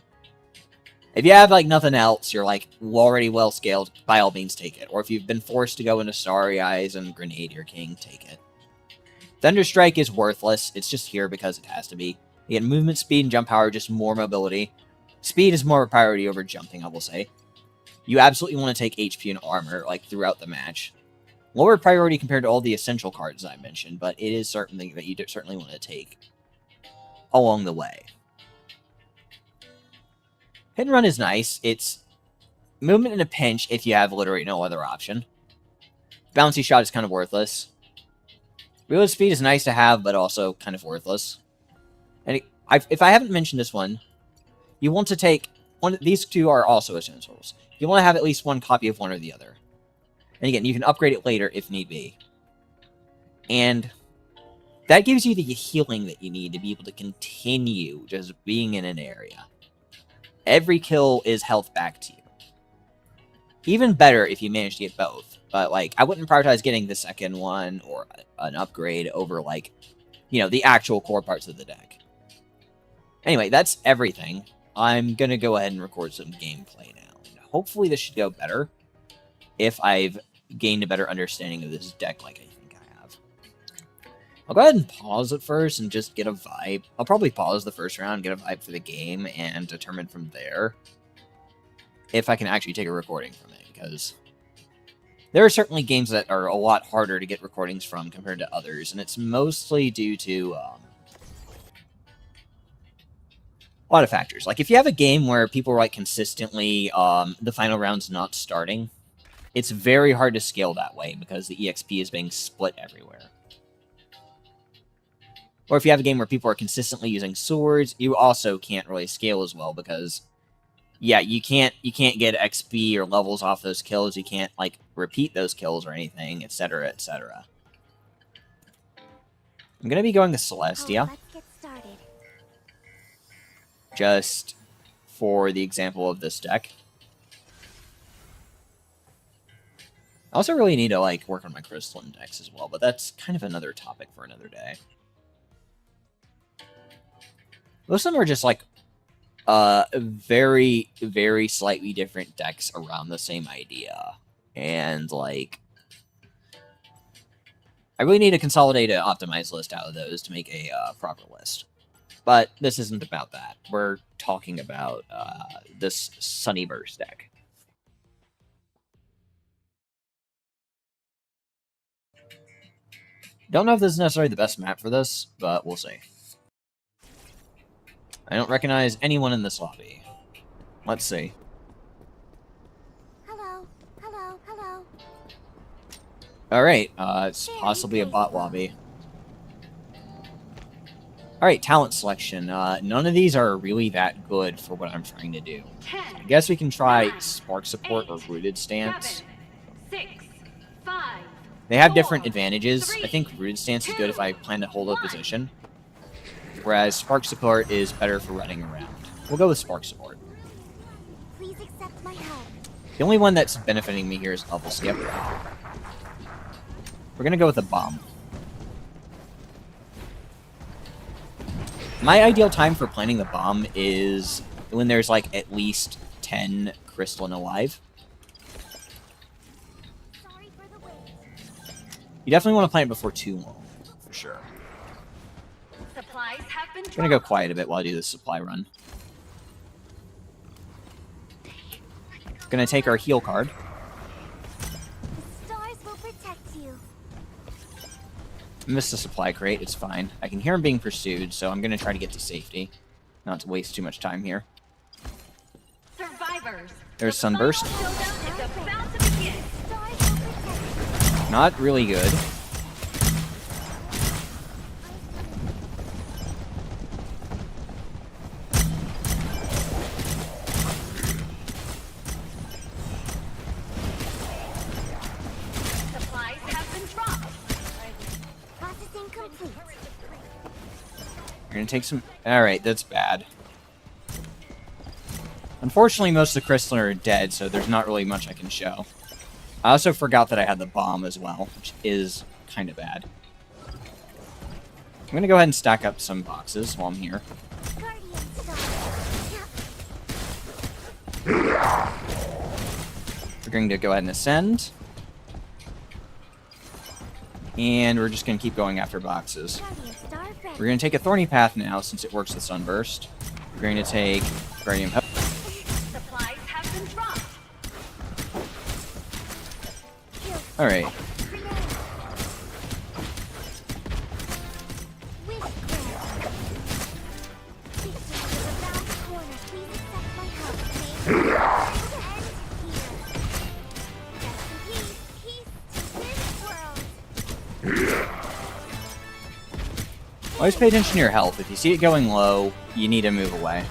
If you have, like, nothing else, you're, like, already well-scaled, by all means, take it. Or if you've been forced to go into Starry Eyes and Grenadier King, take it. Thunderstrike is worthless. It's just here because it has to be. You get movement speed and jump power, just more mobility. Speed is more a priority over jumping, I will say. You absolutely want to take HP and armor, like, throughout the match. Lower priority compared to all the essential cards I mentioned, but it is something that you certainly want to take along the way. Hit and run is nice. It's movement in a pinch if you have literally no other option. Bouncy shot is kind of worthless. Reload speed is nice to have, but also kind of worthless. And if I haven't mentioned this one, you want to take one. These two are also essentials. You want to have at least one copy of one or the other. And again, you can upgrade it later if need be. And that gives you the healing that you need to be able to continue just being in an area. Every kill is health back to you. Even better if you manage to get both. But, like, I wouldn't prioritize getting the second one or an upgrade over, like, you know, the actual core parts of the deck. Anyway, that's everything. I'm going to go ahead and record some gameplay now. And hopefully this should go better if I've gained a better understanding of this deck like I think I have. I'll go ahead and pause it first and just get a vibe. I'll probably pause the first round, get a vibe for the game, and determine from there if I can actually take a recording from it, because there are certainly games that are a lot harder to get recordings from compared to others, and it's mostly due to a lot of factors. Like, if you have a game where people are, like, consistently, the final round's not starting, it's very hard to scale that way because the EXP is being split everywhere. Or if you have a game where people are consistently using swords, you also can't really scale as well because, yeah, you can't get XP or levels off those kills. You can't, like, repeat those kills or anything, etc., etc. I'm going to be going to Celestia. Let's get started. Just for the example of this deck. I also really need to, like, work on my crystalline decks as well, but that's kind of another topic for another day. Most of them are just, like, very, very slightly different decks around the same idea. And, like, I really need to consolidate an optimized list out of those to make a proper list. But this isn't about that. We're talking about this Sunburst deck. Don't know if this is necessarily the best map for this, but we'll see. I don't recognize anyone in this lobby. Let's see. Hello, hello, hello. Alright, it's possibly a bot lobby. Alright, talent selection. None of these are really that good for what I'm trying to do. 10, I guess we can try Spark Support or Rooted Stance. 7, 6, 5. They have different advantages. I think Rooted Stance is good if I plan to hold a position, whereas Spark Support is better for running around. We'll go with Spark Support. Please accept my help. The only one that's benefiting me here is level skip. We're gonna go with a bomb. My ideal time for planting the bomb is when there's, like, at least 10 crystalline alive. Sorry for the wait. You definitely want to plant it before too long, for sure. Supplies have been I'm gonna go quiet a bit while I do this supply run. Gonna take our heal card. The stars will protect you. Missed the supply crate, it's fine. I can hear him being pursued, so I'm gonna try to get to safety. Not to waste too much time here. survivors. There's Sunburst. Showdown is about to begin. Stars will protect you. Not really good. Supplies have been dropped. Processing complete. We're gonna take some... Alright, that's bad. Unfortunately, most of the crystalline are dead, so there's not really much I can show. I also forgot that I had the bomb as well, which is kind of bad. I'm gonna go ahead and stack up some boxes while I'm here. Guardian star. We're going to go ahead and ascend. And we're just going to keep going after boxes. We're going to take a Thorny Path now, since it works with Sunburst. We're going to take Guardian Hope. Supplies have been dropped. Alright. Always pay attention to your health. If you see it going low, you need to move away.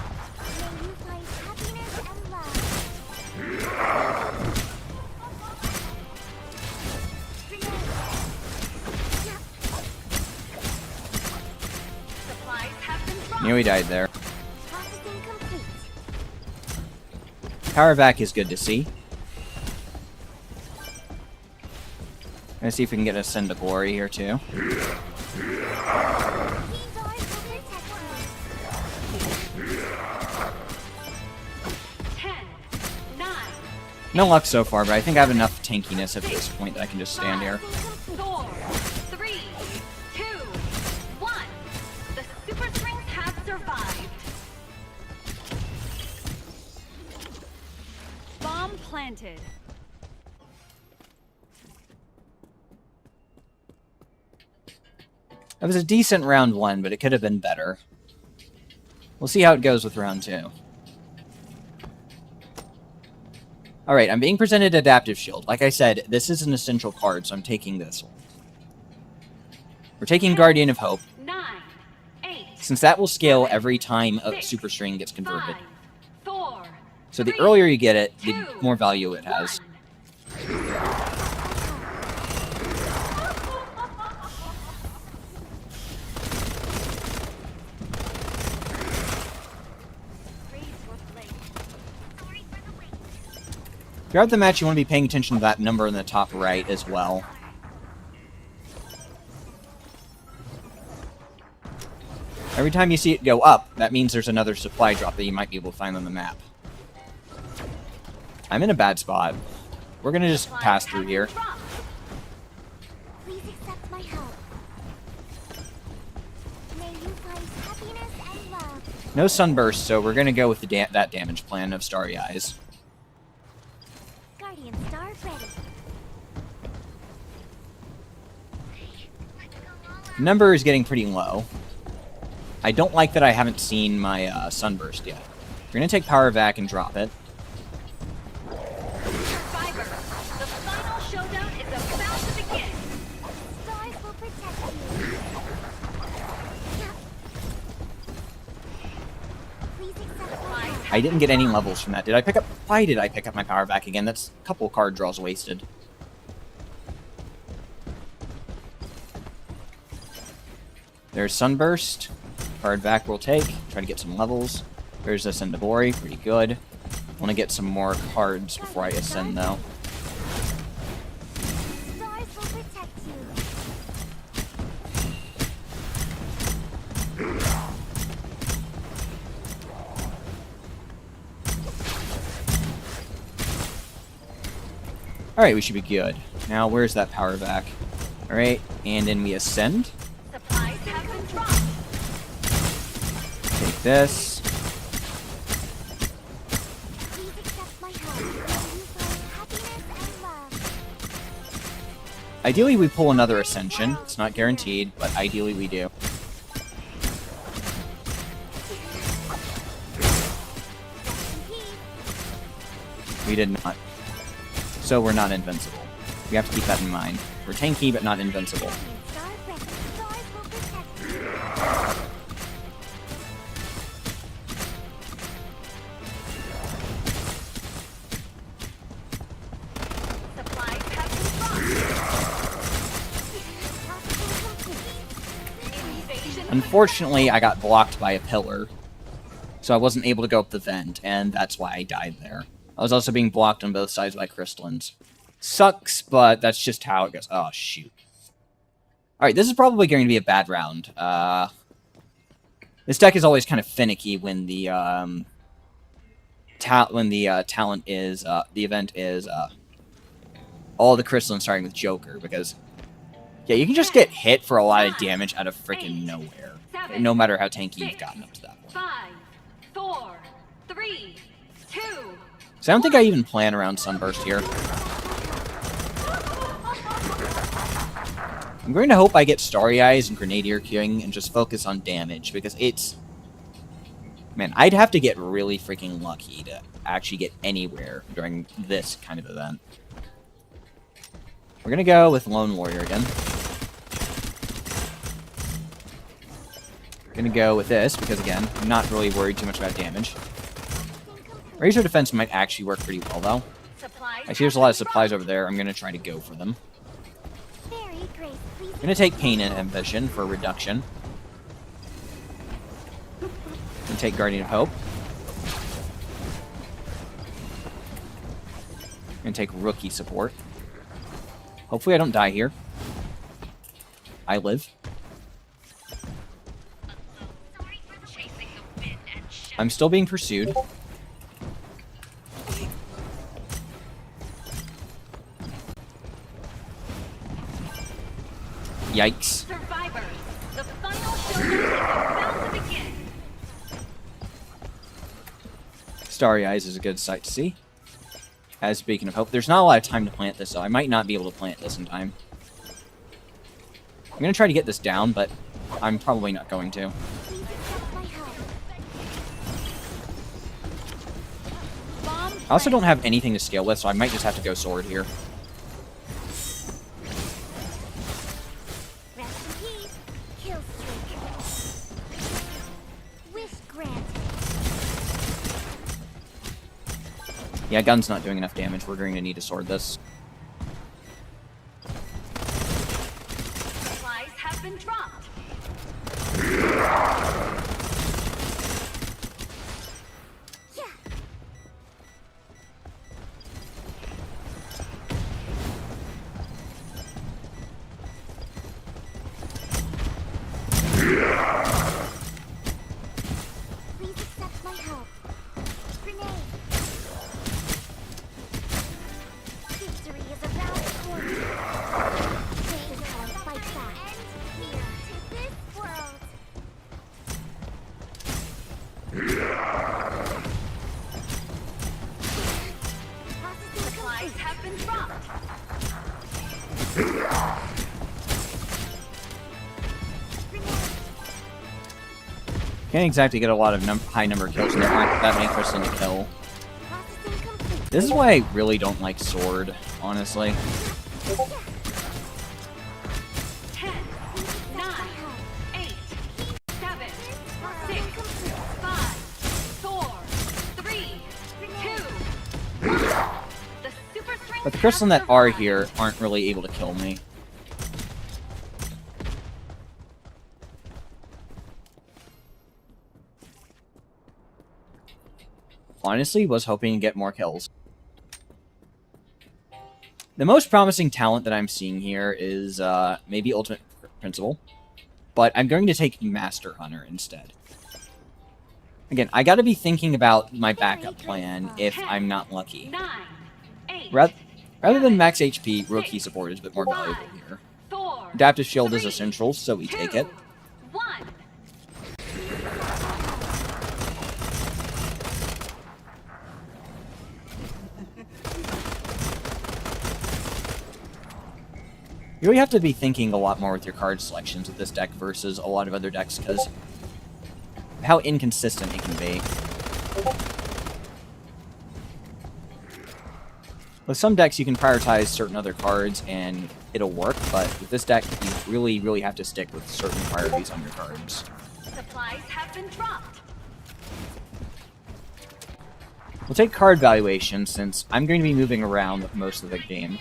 Supplies have been dropped. Knew he died there. Power back is good to see. Let's see if we can get a Send to Glory here too. 10, 9, No luck so far, but I think I have enough tankiness at this point that I can just stand here. 4, 3, 2, 1. The super strings have survived. Bomb planted. That was a decent round 1, but it could have been better. We'll see how it goes with round 2. Alright, I'm being presented Adaptive Shield. Like I said, this is an essential card, so I'm taking this one. We're taking Guardian of Hope, 9, 8, since that will scale every time a Super String gets converted. 5, 4. So the earlier you get it, the more value it has. Throughout the match, you want to be paying attention to that number in the top right as well. Every time you see it go up, that means there's another supply drop that you might be able to find on the map. I'm in a bad spot. We're going to just pass through here. Please accept my help. May you find happiness and love. No Sunburst, so we're going to go with the that damage plan of Starry Eyes. Guardian Star ready. Number is getting pretty low. I don't like that I haven't seen my Sunburst yet. We're going to take Power back and drop it. Survivor, the final showdown is about to begin. Stars will protect you. Please accept my help. I didn't get any levels from that. Did I pick up... Why did I pick up my Power back again? That's a couple card draws wasted. There's Sunburst. Card back we'll take. Try to get some levels. There's this Endabori. Pretty good. Want to get some more cards before I ascend, though. Stars will protect you. Alright, we should be good. Now, where's that Power back? Alright, and then we ascend. Supplies have been dropped. Take this. Please accept my help. May you find happiness and love. Ideally, we pull another Ascension. It's not guaranteed, but ideally we do. We did not. So we're not invincible. We have to keep that in mind. We're tanky, but not invincible. Guardian Star ready. Stars will protect you. Supplies have been dropped. Invasion. Unfortunately, I got blocked by a pillar. So I wasn't able to go up the vent, and that's why I died there. I was also being blocked on both sides by crystallines. Sucks, but that's just how it goes. Oh, shoot. Alright, this is probably going to be a bad round. This deck is always kind of finicky when the talent is the event is all the crystallines starting with Joker, because yeah, you can just get hit for a lot of damage out of freaking nowhere, no matter how tanky you've gotten up to that point. 5, 4, 3, 2. So I don't think I even plan around Sunburst here. I'm going to hope I get Starry Eyes and Grenadier queuing and just focus on damage, because it's... Man, I'd have to get really freaking lucky to actually get anywhere during this kind of event. We're going to go with Lone Warrior again. We're going to go with this, because again, I'm not really worried too much about damage. Razor Defense might actually work pretty well, though. I see there's a lot of supplies over there. I'm going to try to go for them. I'm going to take Pain and Ambition for reduction. And take Guardian of Hope. I'm going to take Rookie Support. Hopefully I don't die here. I live. I'm still being pursued. Yikes. Survivors, the final showdown is about to begin. Starry Eyes is a good sight to see. As Beacon of Hope. There's not a lot of time to plant this, so I might not be able to plant this in time. I'm going to try to get this down, but I'm probably not going to. I also don't have anything to scale with, so I might just have to go sword here. Yeah, gun's not doing enough damage. We're going to need to sword this. Supplies have been dropped. Please accept my help. Grenade. Victory is around the corner. This is how I fight back. Here to this world. Supplies have been dropped. Can't exactly get a lot of high number of kills, and there aren't that many crystals to kill. Processing complete. This is why I really don't like sword, honestly. 10, 9, 8, 7, 6, 5, 4, 3, 2, 1. The super strength But the crystals that are has here aren't really able to kill me. Honestly, was hoping to get more kills. The most promising talent that I'm seeing here is maybe Ultimate Principle, but I'm going to take Master Hunter instead. Again, I gotta be thinking about my backup plan if I'm not lucky. 9, 8, Rather than max HP, Rookie Support is a bit more valuable here. 4, Adaptive Shield is essential, so we take it. 1. You really have to be thinking a lot more with your card selections with this deck versus a lot of other decks, because how inconsistent it can be. With some decks, you can prioritize certain other cards and it'll work, but with this deck, you really, really have to stick with certain priorities on your cards. Supplies have been dropped. We'll take card valuation, since I'm going to be moving around most of the game.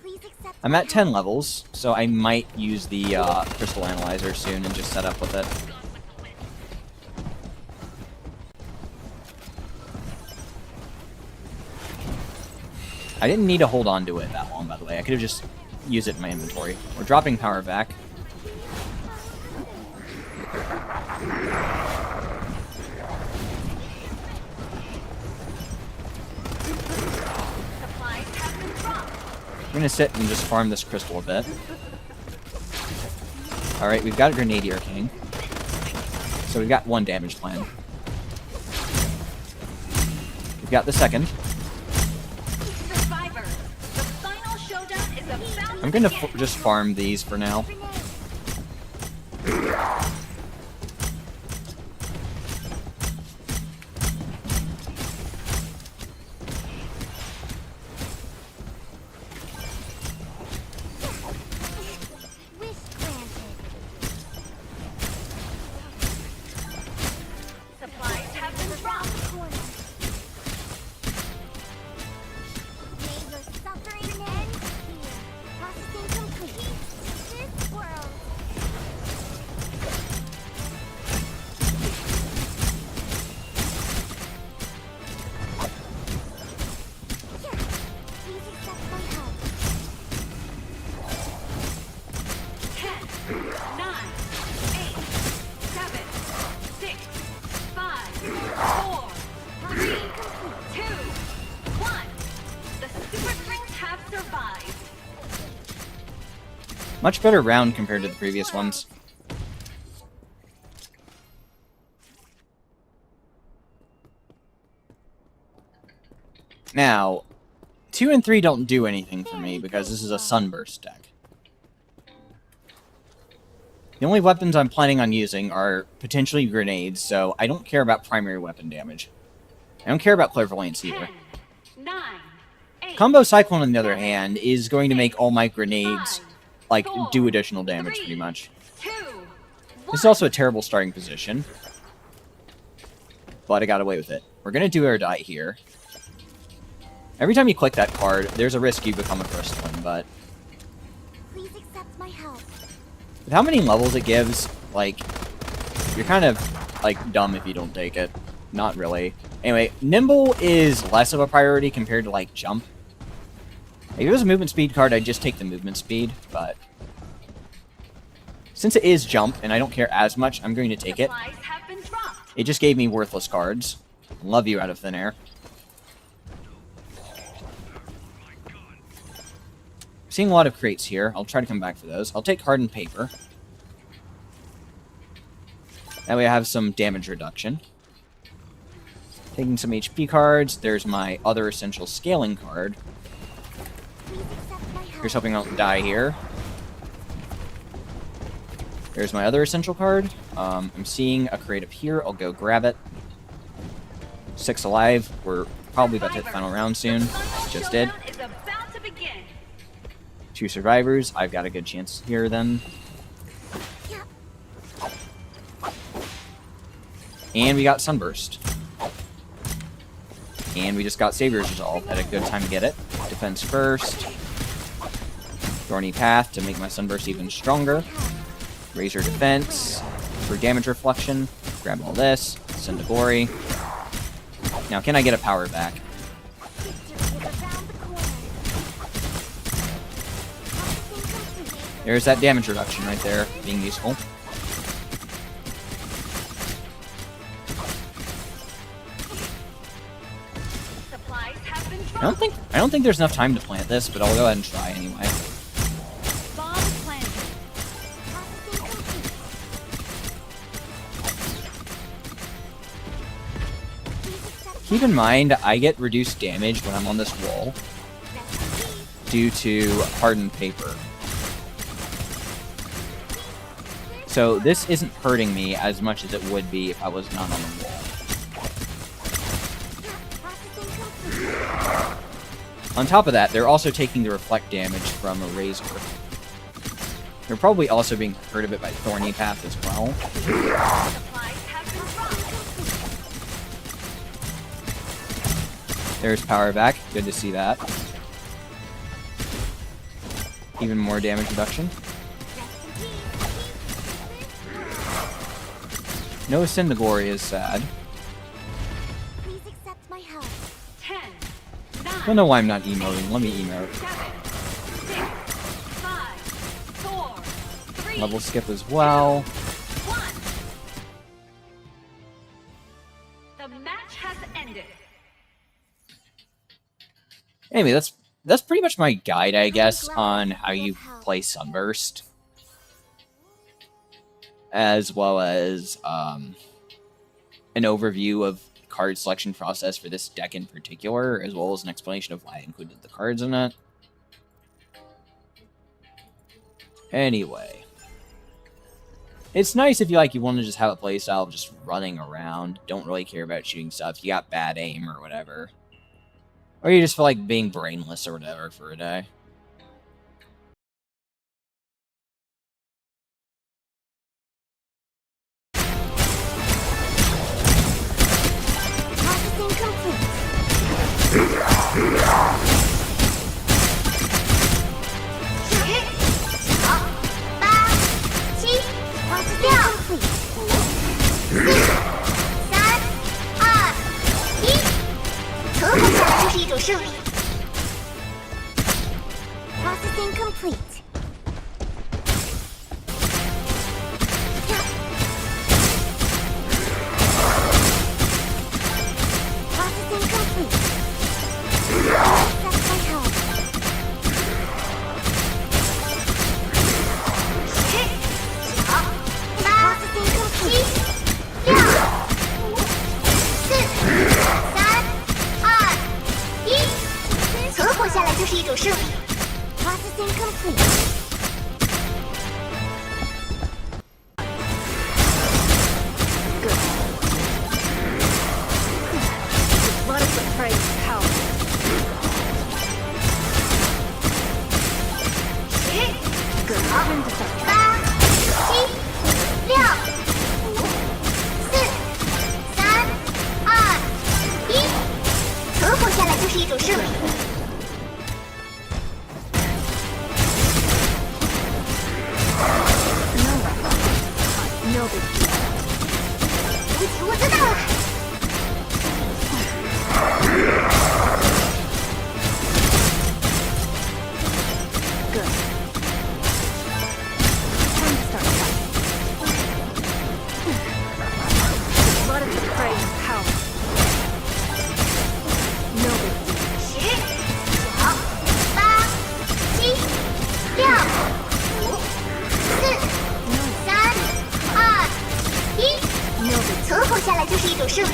Please accept I'm at 10 levels, so I might use the Crystal Analyzer soon and just set up with it. I didn't need to hold on to it that long, by the way. I could have just used it in my inventory. We're dropping power back. gonna sit and just farm this crystal a bit. Alright, we've got a Grenadier King. So we've got one damage plan. We've got the second. Survivor, the final showdown is about I'm gonna just farm these for now. Wish granted. supplies have been dropped. Corner. May your suffering end here. Processing complete. This world. Here. Please accept my help. 10, 9, 8, 7, 6, 5, 4, 3, 2, 1. The Super Strings have survived. Much better round compared to the previous ones. Now, 2 and 3 don't do anything for me because this is a Sunburst deck. The only weapons I'm planning on using are potentially grenades, so I don't care about primary weapon damage. I don't care about clairvoyance either. 10, 9, 8, Combo Cyclone, on the other hand, is going to make all my grenades, like, do additional damage, pretty much. 2, This is also a terrible starting position. But I got away with it. We're going to do or die here. Every time you click that card, there's a risk you become a crystalline, but Please accept my help. with how many levels it gives, like, you're kind of, like, dumb if you don't take it. Not really. Anyway, Nimble is less of a priority compared to, like, Jump. If it was a movement speed card, I'd just take the movement speed, but since it is Jump, and I don't care as much, I'm going to take it. supplies have been dropped. It just gave me worthless cards. Love you out of thin air. Seeing a lot of crates here. I'll try to come back for those. I'll take hardened paper. That way I have some damage reduction. Taking some HP cards. There's my other essential scaling card. Please accept my help. Here's hoping I don't die here. There's my other essential card. I'm seeing a crate up here. I'll go grab it. 6 alive. We're probably about to hit the final round soon. The final Just did. showdown is about to begin. 2 survivors. I've got a good chance here then. Yeah. And we got Sunburst. And we just got Savior's Resolve at a good time to get it. Defense first. Thorny Path to make my Sunburst even stronger. Razor Defense for damage reflection. Grab all this. Send to Glory. Now, can I get a power back? Victory is around the corner. Processing complete. There's that damage reduction right there, being useful. Supplies have been I dropped. don't think there's enough time to plant this, but I'll go ahead and try anyway. Bomb planted. Processing complete. Please accept Keep in mind, I get reduced damage when I'm on this wall recipes. due to hardened paper. So this isn't hurting me as much as it would be if I was not on the wall. Processing complete. On top of that, they're also taking the reflect damage from a razor. They're probably also being hurt a bit by Thorny Path as well. Supplies have been dropped. There's power back. Good to see that. Even more damage reduction. No Ascend to Glory is sad. Please accept my help. 10, I don't know why I'm not emoting. Let me emote. 7, 6, 5, 4, 3, Level skip as well. 1. The match has ended. Anyway, that's that's pretty much my guide, I guess, on how you play Sunburst. As well as an overview of card selection process for this deck in particular, as well as an explanation of why I included the cards in it. Anyway. It's nice if you want to just have a playstyle of just running around, don't really care about shooting stuff, you got bad aim or whatever. Or you just feel like being brainless or whatever for a day. Processing complete. Processing complete. Processing complete. Set my health. Processing complete. 存活下来就是一种胜利。Processing complete. Good. Let us pray power. 10、Good. 9、8、7、6、5、4、3、2、1。存活下来就是一种胜利。No big deal. 对不起，我知道了。Good. Time to start fighting. Let us pray power. No big deal. 10、9、8、7、6、5、4、3、2、1。No big deal. 存活下来就是一种胜利。